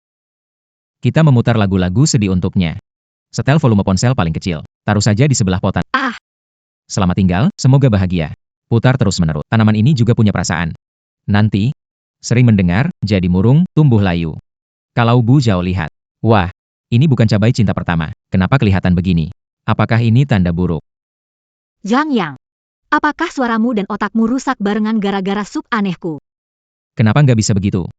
Kita memutar lagu-lagu sedih untuknya. Setel volume ponsel paling kecil. Taruh saja di sebelah potan. Selamat tinggal, semoga bahagia. Putar terus-menerus. Tanaman ini juga punya perasaan. Nanti, sering mendengar, jadi murung, tumbuh layu. Kalau Bu Zhao lihat, wah, ini bukan cabai cinta pertama. Kenapa kelihatan begini? Apakah ini tanda buruk? Zhang Yang. Apakah suaramu dan otakmu rusak barengan gara-gara sup anehku? Kenapa nggak bisa begitu?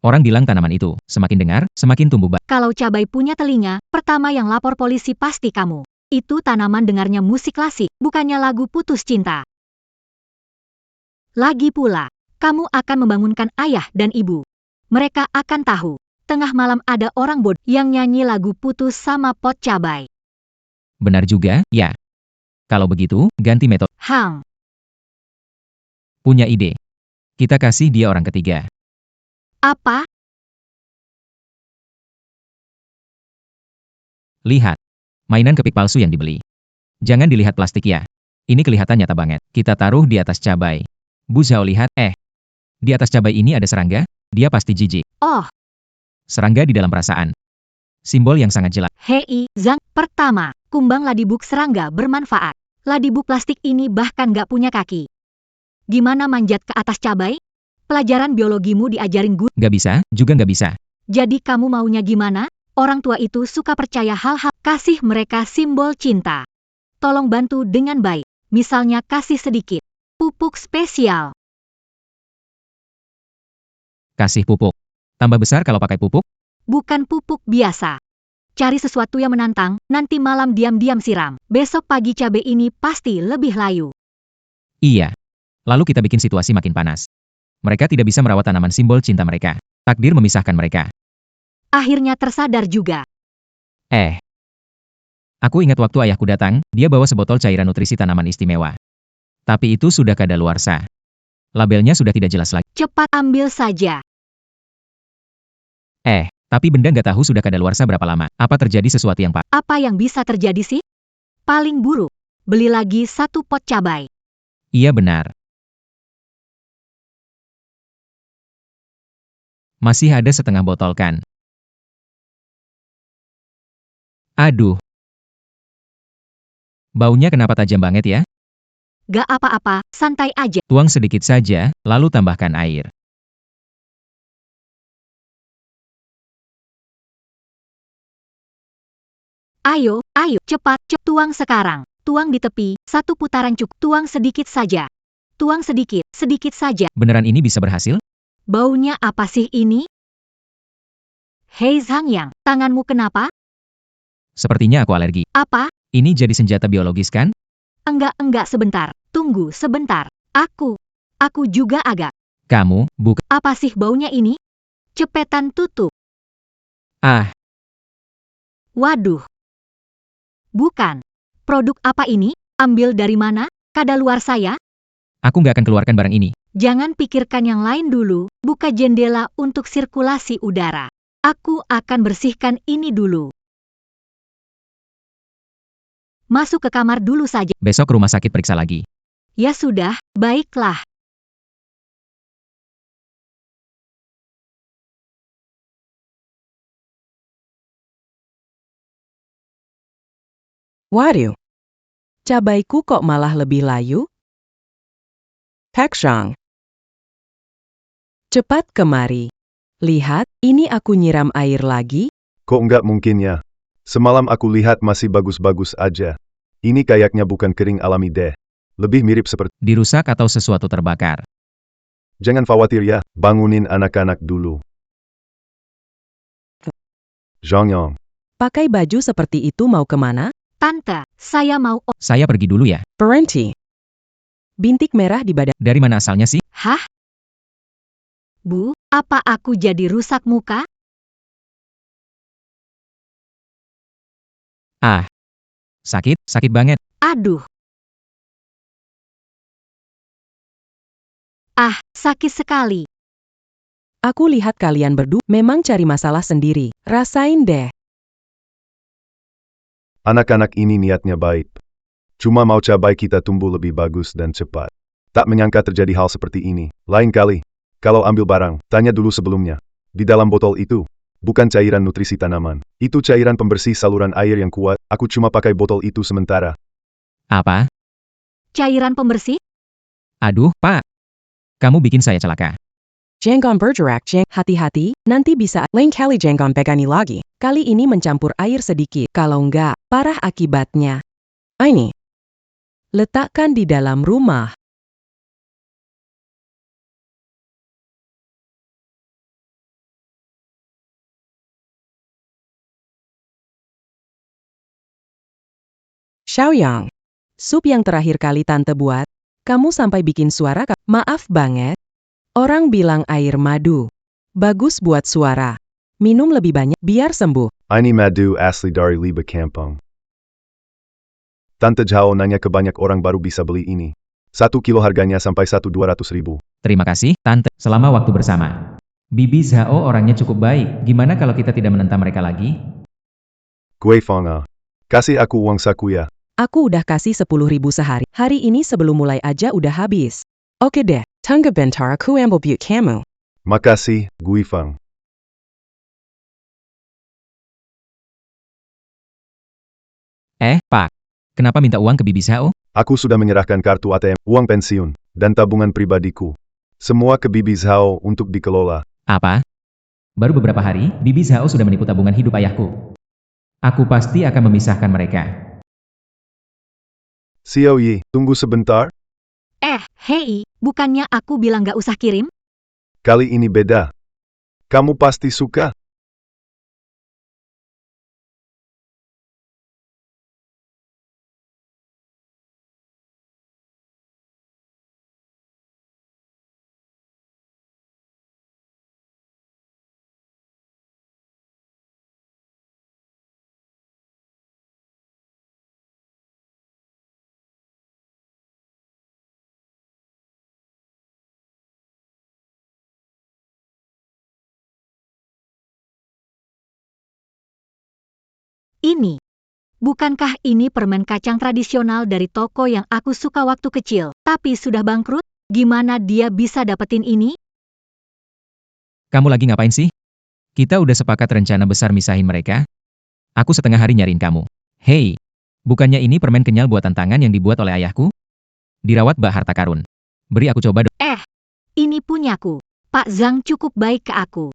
Orang bilang tanaman itu, semakin dengar, semakin tumbuh baik. Kalau cabai punya telinga, pertama yang lapor polisi pasti kamu. Itu tanaman dengarnya musik klasik, bukannya lagu putus cinta. Lagi pula, kamu akan membangunkan ayah dan ibu. Mereka akan tahu, tengah malam ada orang bodoh yang nyanyi lagu putus sama pot cabai. Benar juga, ya. Kalau begitu, ganti metode. Hang, Punya ide. Kita kasih dia orang ketiga. apa? Lihat. Mainan kepik palsu yang dibeli. Jangan dilihat plastik ya. Ini kelihatan nyata banget. Kita taruh di atas cabai. Bu Zhao lihat, di atas cabai ini ada serangga. Dia pasti jijik. Oh, Serangga di dalam perasaan. Simbol yang sangat jelas. hei, Zhang. Pertama, kumbang ladibuk serangga bermanfaat. Ladibuk plastik ini bahkan gak punya kaki. Gimana manjat ke atas cabai? Pelajaran biologimu diajarin guru. Nggak bisa, juga nggak bisa. Jadi kamu maunya gimana? Orang tua itu suka percaya hal-hal. Kasih mereka simbol cinta. Tolong bantu dengan baik. Misalnya kasih sedikit pupuk spesial. Kasih pupuk. Tambah besar kalau pakai pupuk? Bukan pupuk biasa. Cari sesuatu yang menantang, nanti malam diam-diam siram. Besok pagi cabai ini pasti lebih layu. Iya. Lalu kita bikin situasi makin panas. Mereka tidak bisa merawat tanaman simbol cinta mereka. Takdir memisahkan mereka. Akhirnya tersadar juga. Aku ingat waktu ayahku datang, dia bawa sebotol cairan nutrisi tanaman istimewa. Tapi itu sudah kadaluarsa. Labelnya sudah tidak jelas lagi. Cepat ambil saja. Tapi benda nggak tahu sudah kadaluarsa berapa lama. Apa terjadi sesuatu yang pak? Apa yang bisa terjadi sih? Paling buruk. Beli lagi satu pot cabai. Iya benar. Masih ada setengah botol kan? Aduh. Baunya kenapa tajam banget ya? Gak apa-apa, santai aja. Tuang sedikit saja, lalu tambahkan air. Ayo, cepat, tuang sekarang. Tuang di tepi, satu putaran cukup. Tuang sedikit saja. Tuang sedikit, sedikit saja. Beneran ini bisa berhasil? Baunya apa sih ini? Hei Zhang Yang, tanganmu kenapa? Sepertinya aku alergi. Apa? Ini jadi senjata biologis kan? Enggak, sebentar. Tunggu sebentar. Aku juga agak. Kamu, bukan. Apa sih baunya ini? Cepetan tutup. Ah, Waduh. Bukan. Produk apa ini? Ambil dari mana? Kadaluarsa? Aku nggak akan keluarkan barang ini. Jangan pikirkan yang lain dulu, buka jendela untuk sirkulasi udara. Aku akan bersihkan ini dulu. Masuk ke kamar dulu saja. Besok ke rumah sakit periksa lagi. Ya sudah, baiklah. Waduh, cabaiku kok malah lebih layu? Pekshang. Cepat kemari. Lihat, ini aku nyiram air lagi. Kok nggak mungkin ya? Semalam aku lihat masih bagus-bagus aja. Ini kayaknya bukan kering alami deh. Lebih mirip seperti... Dirusak atau sesuatu terbakar. Jangan khawatir ya, bangunin anak-anak dulu. Zhongyong. Pakai baju seperti itu mau kemana? Tante, saya mau... Saya pergi dulu ya. Berhenti. Bintik merah di badan. Dari mana asalnya sih? Hah? Bu, apa aku jadi rusak muka? Ah. Sakit banget. Aduh. Ah, sakit sekali. Aku lihat kalian berdua memang cari masalah sendiri. Rasain deh. Anak-anak ini niatnya baik. Cuma mau cabai kita tumbuh lebih bagus dan cepat. Tak menyangka terjadi hal seperti ini. Lain kali, kalau ambil barang, tanya dulu sebelumnya. Di dalam botol itu, bukan cairan nutrisi tanaman. Itu cairan pembersih saluran air yang kuat. Aku cuma pakai botol itu sementara. Apa? Cairan pembersih? Aduh, Pak. Kamu bikin saya celaka. Jangan bergerak, hati-hati, nanti bisa lain kali jangan pegani lagi. Kali ini mencampur air sedikit, kalau enggak, parah akibatnya. Ini. Letakkan di dalam rumah. Xiaoyang. Sup yang terakhir kali tante buat, kamu sampai bikin suara, maaf banget. Orang bilang air madu. Bagus buat suara. Minum lebih banyak, biar sembuh. Ini madu asli dari Liba Kampung. Tante Zhao nanya ke banyak orang baru bisa beli ini. 1 kilo harganya sampai 1.200.000. Terima kasih, Tante. Selama waktu bersama. Bibi Zhao orangnya cukup baik. Gimana kalau kita tidak menentang mereka lagi? Gui Fanga. Kasih aku uang saku ya. Aku udah kasih 10.000 sehari. Hari ini sebelum mulai aja udah habis. Oke deh, tunggu bentar aku ambil buat kamu. Makasih, Gui Fang. Pak. Kenapa minta uang ke Bibi Zhao? Aku sudah menyerahkan kartu ATM, uang pensiun, dan tabungan pribadiku. Semua ke Bibi Zhao untuk dikelola. Apa? Baru beberapa hari, Bibi Zhao sudah menipu tabungan hidup ayahku. Aku pasti akan memisahkan mereka. Xiao Yi, tunggu sebentar. Hei, bukannya aku bilang gak usah kirim? Kali ini beda. Kamu pasti suka. Ini. Bukankah ini permen kacang tradisional dari toko yang aku suka waktu kecil, tapi sudah bangkrut? Gimana dia bisa dapetin ini? Kamu lagi ngapain sih? Kita udah sepakat rencana besar misahin mereka. Aku setengah hari nyariin kamu. Hei, bukannya ini permen kenyal buatan tangan yang dibuat oleh ayahku? Dirawat bak harta karun. Beri aku coba dong. Ini punyaku. Pak Zhang cukup baik ke aku.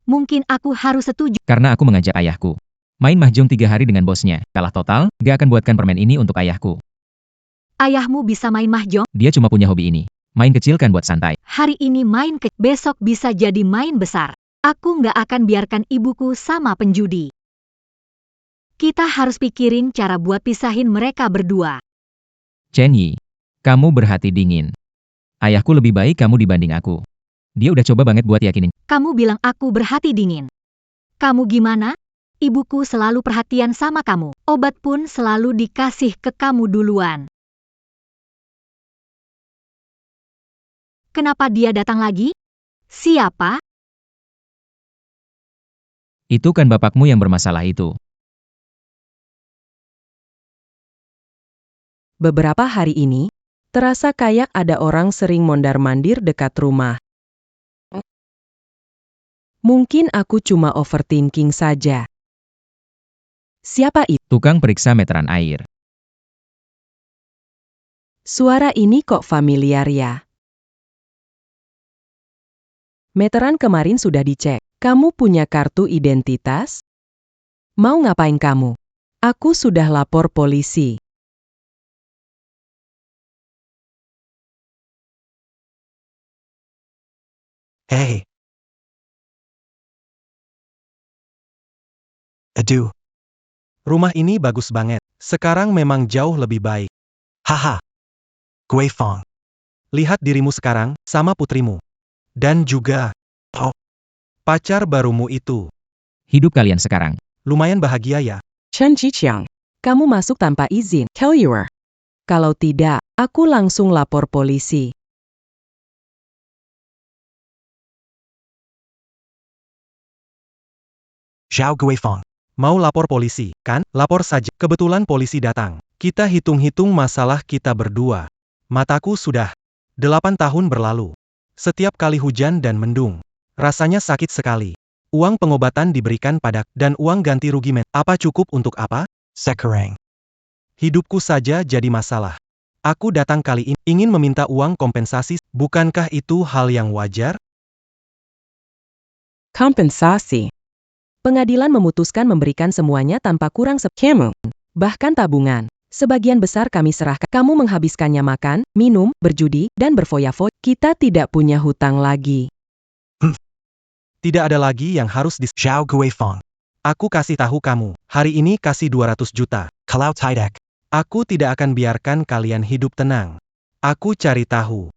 Mungkin aku harus setuju. Karena aku mengajak ayahku. Main mahjong 3 hari dengan bosnya. Kalah total, gak akan buatkan permen ini untuk ayahku. Ayahmu bisa main mahjong? Dia cuma punya hobi ini. Main kecil kan buat santai. Hari ini main besok bisa jadi main besar. Aku nggak akan biarkan ibuku sama penjudi. Kita harus pikirin cara buat pisahin mereka berdua. Chen Yi, kamu berhati dingin. Ayahku lebih baik kamu dibanding aku. Dia udah coba banget buat yakinin. Kamu bilang aku berhati dingin. Kamu gimana? Ibuku selalu perhatian sama kamu. Obat pun selalu dikasih ke kamu duluan. Kenapa dia datang lagi? Siapa? Itu kan bapakmu yang bermasalah itu. Beberapa hari ini, terasa kayak ada orang sering mondar-mandir dekat rumah. Mungkin aku cuma overthinking saja. Siapa itu? Tukang periksa meteran air. Suara ini kok familiar ya? Meteran kemarin sudah dicek. Kamu punya kartu identitas? Mau ngapain kamu? Aku sudah lapor polisi. Hey. Aduh. Rumah ini bagus banget. Sekarang memang jauh lebih baik. Haha. Gui Fong. Lihat dirimu sekarang, sama putrimu. Dan juga Oh. pacar barumu itu. Hidup kalian sekarang. Lumayan bahagia ya. Chen Jiqiang, kamu masuk tanpa izin. Failure. Kalau tidak, aku langsung lapor polisi. Zhao Gui Fong. Mau lapor polisi, kan? Lapor saja. Kebetulan polisi datang. Kita hitung-hitung masalah kita berdua. Mataku sudah 8 tahun berlalu. Setiap kali hujan dan mendung. Rasanya sakit sekali. Uang pengobatan diberikan padak, dan uang ganti rugi apa cukup untuk apa? Sekarang. Hidupku saja jadi masalah. Aku datang kali ini ingin meminta uang kompensasi. Bukankah itu hal yang wajar? Kompensasi. Pengadilan memutuskan memberikan semuanya tanpa kurang sepemu. Bahkan tabungan. Sebagian besar kami serahkan. Kamu menghabiskannya makan, minum, berjudi, dan berfoya-foya. Kita tidak punya hutang lagi. Tidak ada lagi yang harus Zhao Gui Fong. Aku kasih tahu kamu. Hari ini kasih 200 juta. Kalau tidak. Aku tidak akan biarkan kalian hidup tenang. Aku cari tahu.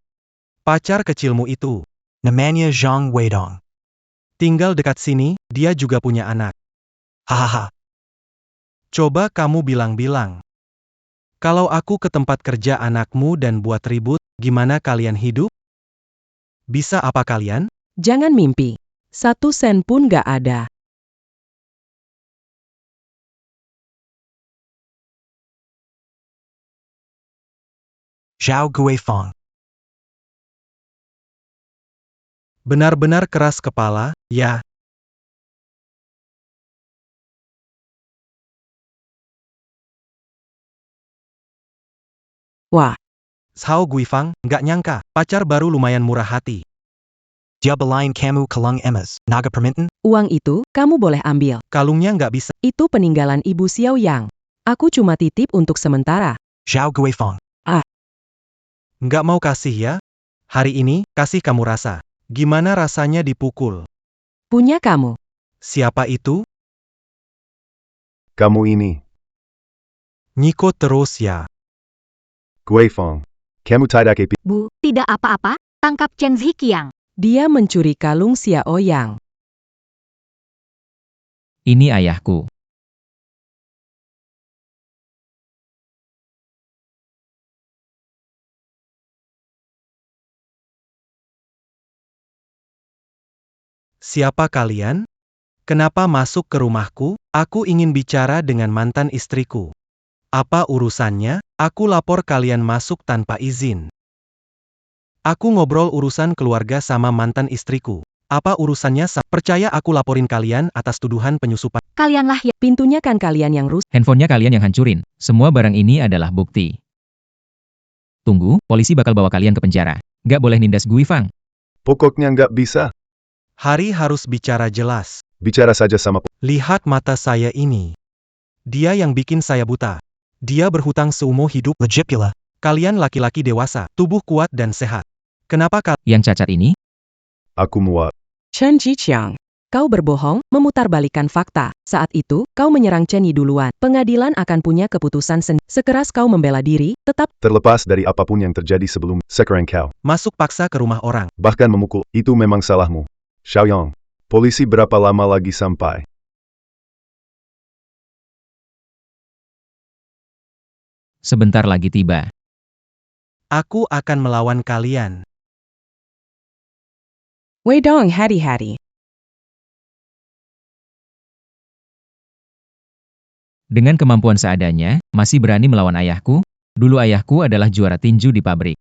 Pacar kecilmu itu. Namanya Zhang Weidong. Tinggal dekat sini, dia juga punya anak. Hahaha. Coba kamu bilang-bilang. Kalau aku ke tempat kerja anakmu dan buat ribut, gimana kalian hidup? Bisa apa kalian? Jangan mimpi. 1 sen pun gak ada. Zhao Gui Fong. Benar-benar keras kepala, ya. Wah, Zhao Guifang, nggak nyangka, pacar baru lumayan murah hati. Dia belain kamu kalung emas. Naga permintaan? uang itu kamu boleh ambil. Kalungnya nggak bisa. Itu peninggalan Ibu Xiao Yang. Aku cuma titip untuk sementara. Zhao Gui Fong. Nggak mau kasih ya? Hari ini, kasih kamu rasa. Gimana rasanya dipukul? Punya kamu. Siapa itu? Kamu ini. Nyiko terus ya. Gui Fong. Kamu tidak epi. Bu, tidak apa-apa. Tangkap Chen Ziqiang. Dia mencuri kalung Xiao Yang. Ini ayahku. Siapa kalian? Kenapa masuk ke rumahku? Aku ingin bicara dengan mantan istriku. Apa urusannya? Aku lapor kalian masuk tanpa izin. Aku ngobrol urusan keluarga sama mantan istriku. Apa urusannya? Percaya aku laporin kalian atas tuduhan penyusupan. Kalianlah yang Pintunya kan kalian yang rusak. Handphonenya kalian yang hancurin. Semua barang ini adalah bukti. Tunggu, polisi bakal bawa kalian ke penjara. Nggak boleh nindas Guifang. Pokoknya nggak bisa. Hari harus bicara jelas. Bicara saja sama Lihat mata saya ini. Dia yang bikin saya buta. Dia berhutang seumur hidup. Legit pula. Kalian laki-laki dewasa, tubuh kuat dan sehat. Kenapa Yang cacat ini? aku muak. Chen Jiqiang. Kau berbohong, memutarbalikkan fakta. Saat itu, kau menyerang Chen Yi duluan. Pengadilan akan punya keputusan sendiri. Sekeras kau membela diri, tetap Terlepas dari apapun yang terjadi sebelum sekarang kau. masuk paksa ke rumah orang? Bahkan memukul. Itu memang salahmu. Xiaoyang. Polisi berapa lama lagi sampai? Sebentar lagi tiba. Aku akan melawan kalian. Wei dong, hati-hati. Dengan kemampuan seadanya, masih berani melawan ayahku? Dulu ayahku adalah juara tinju di pabrik.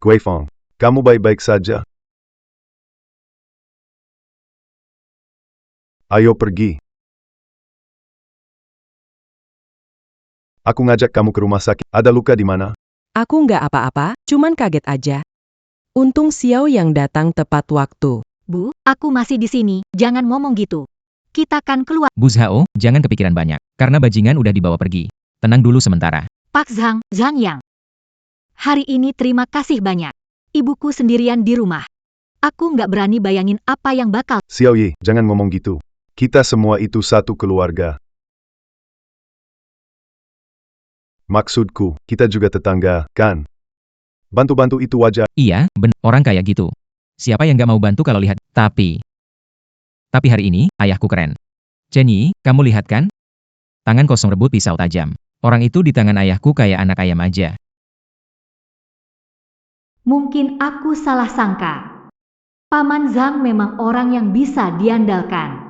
Guifeng, kamu baik-baik saja? Ayo pergi. Aku ngajak kamu ke rumah sakit. Ada luka di mana? Aku nggak apa-apa, cuman kaget aja. Untung Xiao yang datang tepat waktu. Bu, aku masih di sini, jangan ngomong gitu. Kita kan keluar. Bu Zhao, jangan kepikiran banyak, karena bajingan udah dibawa pergi. Tenang dulu sementara. Pak Zhang, Zhang Yang. Hari ini terima kasih banyak. Ibuku sendirian di rumah. Aku nggak berani bayangin apa yang bakal. Xiao Yi, jangan ngomong gitu. Kita semua itu satu keluarga. Maksudku, kita juga tetangga, kan? Bantu-bantu itu wajar. Iya, orang kayak gitu. Siapa yang gak mau bantu kalau lihat? Tapi hari ini, ayahku keren. Chen Yi, kamu lihat kan? Tangan kosong rebut pisau tajam. Orang itu di tangan ayahku kayak anak ayam aja. Mungkin aku salah sangka. Paman Zhang memang orang yang bisa diandalkan.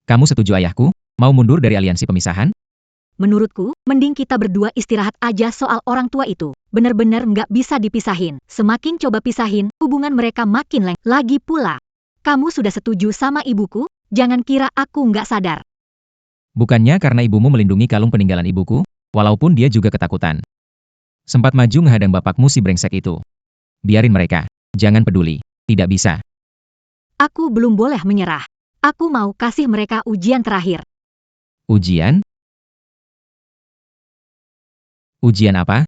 Kamu setuju ayahku? Mau mundur dari aliansi pemisahan? Menurutku, mending kita berdua istirahat aja soal orang tua itu. Bener-bener nggak bisa dipisahin. Semakin coba pisahin, hubungan mereka makin lengket. Lagi pula, kamu sudah setuju sama ibuku? Jangan kira aku nggak sadar. Bukannya karena ibumu melindungi kalung peninggalan ibuku, walaupun dia juga ketakutan. Sempat maju menghadang bapakmu si brengsek itu. Biarin mereka, jangan peduli, tidak bisa. Aku belum boleh menyerah. Aku mau kasih mereka ujian terakhir. Ujian? Ujian apa?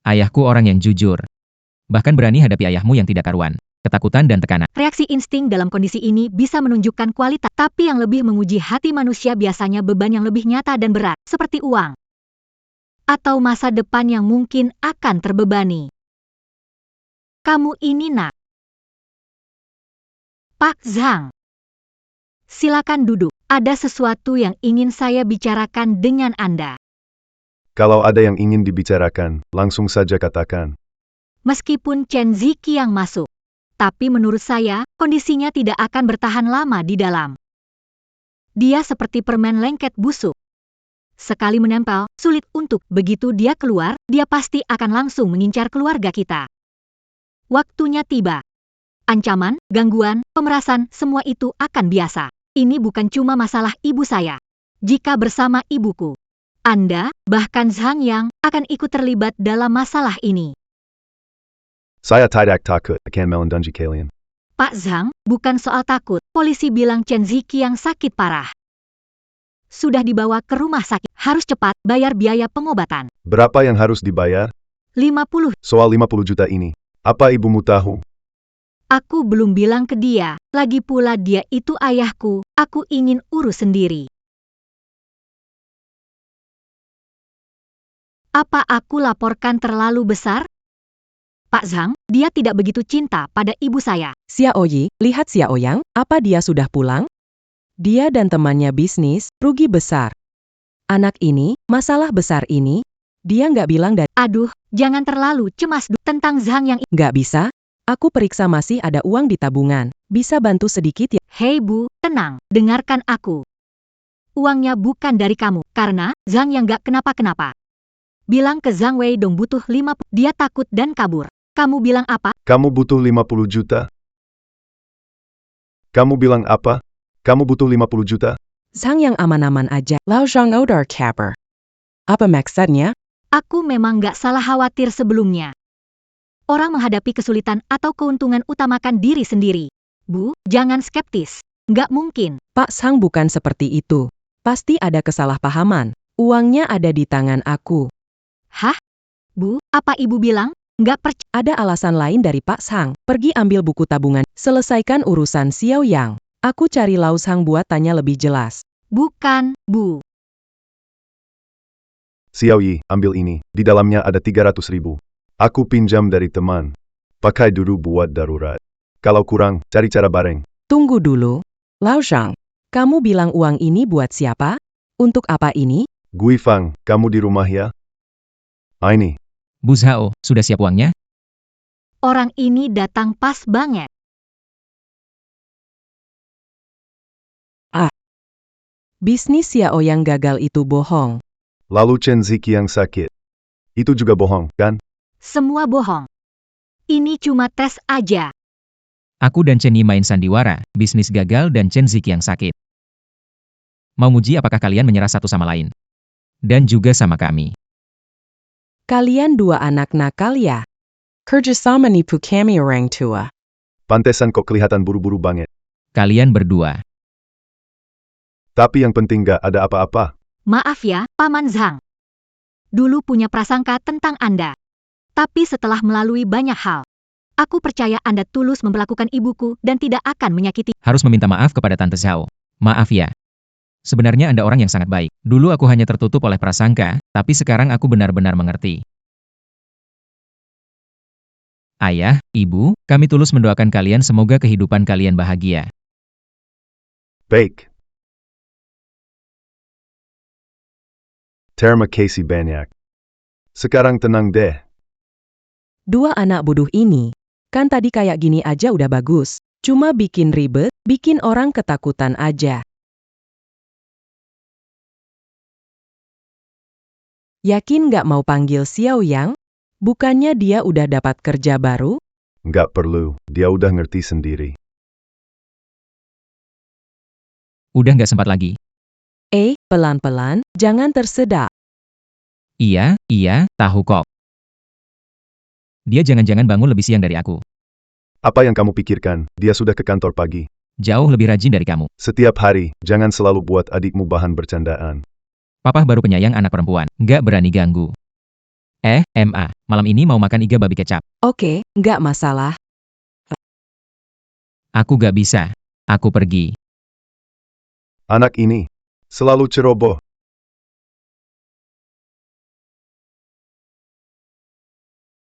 Ayahku orang yang jujur. Bahkan berani hadapi ayahmu yang tidak karuan. Ketakutan dan tekanan. Reaksi insting dalam kondisi ini bisa menunjukkan kualitas, tapi yang lebih menguji hati manusia biasanya beban yang lebih nyata dan berat, seperti uang. Atau masa depan yang mungkin akan terbebani. Kamu ini nak. Pak Zhang. Silakan duduk. Ada sesuatu yang ingin saya bicarakan dengan Anda. Kalau ada yang ingin dibicarakan, langsung saja katakan. Meskipun Chen Ziqiang masuk, tapi menurut saya, kondisinya tidak akan bertahan lama di dalam. Dia seperti permen lengket busuk. Sekali menempel, sulit untuk begitu dia keluar, dia pasti akan langsung mengincar keluarga kita. Waktunya tiba. Ancaman, gangguan, pemerasan, semua itu akan biasa. Ini bukan cuma masalah ibu saya. Jika bersama ibuku, Anda, bahkan Zhang Yang, akan ikut terlibat dalam masalah ini. Saya tidak takut akan melindungi kalian. Pak Zhang, bukan soal takut. Polisi bilang Chen Ziqiang sakit parah. Sudah dibawa ke rumah sakit. Harus cepat bayar biaya pengobatan. Berapa yang harus dibayar? 50. Soal 50 juta ini. Apa ibumu tahu? Aku belum bilang ke dia. Lagi pula dia itu ayahku. Aku ingin urus sendiri. Apa aku laporkan terlalu besar? Pak Zhang, dia tidak begitu cinta pada ibu saya. Xiao Yi, lihat Xiao Yang, apa dia sudah pulang? Dia dan temannya bisnis, rugi besar. Anak ini, masalah besar ini, dia nggak bilang dari... Aduh, jangan terlalu cemas tentang Zhang Yang. Nggak bisa? Aku periksa masih ada uang di tabungan. Bisa bantu sedikit ya? Hei Bu, tenang, dengarkan aku. Uangnya bukan dari kamu, karena Zhang Yang nggak kenapa-kenapa. Bilang ke Zhang Wei dong butuh 50, dia takut dan kabur. Kamu bilang apa? Kamu butuh 50 juta? Kamu bilang apa? Kamu butuh 50 juta? Zhang Yang aman-aman aja. Lao Zhang Odor Caper. Apa maksudnya? Aku memang nggak salah khawatir sebelumnya. Orang menghadapi kesulitan atau keuntungan utamakan diri sendiri. Bu, jangan skeptis. Nggak mungkin. Pak Zhang bukan seperti itu. Pasti ada kesalahpahaman. Uangnya ada di tangan aku. Hah? Bu, apa ibu bilang? Nggak percaya. Ada alasan lain dari Pak Zhang. Pergi ambil buku tabungan. Selesaikan urusan Xiao Yang. Aku cari Lao Zhang buat tanya lebih jelas. Bukan, Bu. Xiao Yi, ambil ini. Di dalamnya ada 300 ribu. Aku pinjam dari teman. Pakai dulu buat darurat. Kalau kurang, cari cara bareng. Tunggu dulu. Lao Zhang, kamu bilang uang ini buat siapa? Untuk apa ini? Gui Fang, kamu di rumah ya? Ini. Bu Zhao, sudah siap uangnya? Orang ini datang pas banget. Bisnis Xiao yang gagal itu bohong. Lalu Chen Ziki yang sakit. Itu juga bohong, kan? Semua bohong. Ini cuma tes aja. Aku dan Chen Yi main sandiwara, bisnis gagal dan Chen Ziki yang sakit. Mau nguji apakah kalian menyerah satu sama lain? Dan juga sama kami. Kalian dua anak nakal ya? Kerjasama nipu kami orang tua. Pantesan kok kelihatan buru-buru banget. Kalian berdua. Tapi yang penting gak ada apa-apa. Maaf ya, Paman Zhang. Dulu punya prasangka tentang Anda. Tapi setelah melalui banyak hal, aku percaya Anda tulus memperlakukan ibuku dan tidak akan menyakiti. Harus meminta maaf kepada Tante Zhao. Maaf ya. Sebenarnya Anda orang yang sangat baik. Dulu aku hanya tertutup oleh prasangka, tapi sekarang aku benar-benar mengerti. Ayah, Ibu, kami tulus mendoakan kalian semoga kehidupan kalian bahagia. Baik. Terima kasih banyak. Sekarang tenang deh. Dua anak bodoh ini, kan tadi kayak gini aja udah bagus. Cuma bikin ribet, bikin orang ketakutan aja. Yakin nggak mau panggil Xiao Yang? Bukannya dia udah dapat kerja baru? Nggak perlu, dia udah ngerti sendiri. Udah nggak sempat lagi. Pelan-pelan, jangan tersedak. Iya, tahu kok. Dia jangan-jangan bangun lebih siang dari aku. Apa yang kamu pikirkan? Dia sudah ke kantor pagi. Jauh lebih rajin dari kamu. Setiap hari, jangan selalu buat adikmu bahan bercandaan. Papa baru penyayang anak perempuan, nggak berani ganggu. Ma, malam ini mau makan iga babi kecap. Oke, nggak masalah. Aku nggak bisa. Aku pergi. Anak ini selalu ceroboh.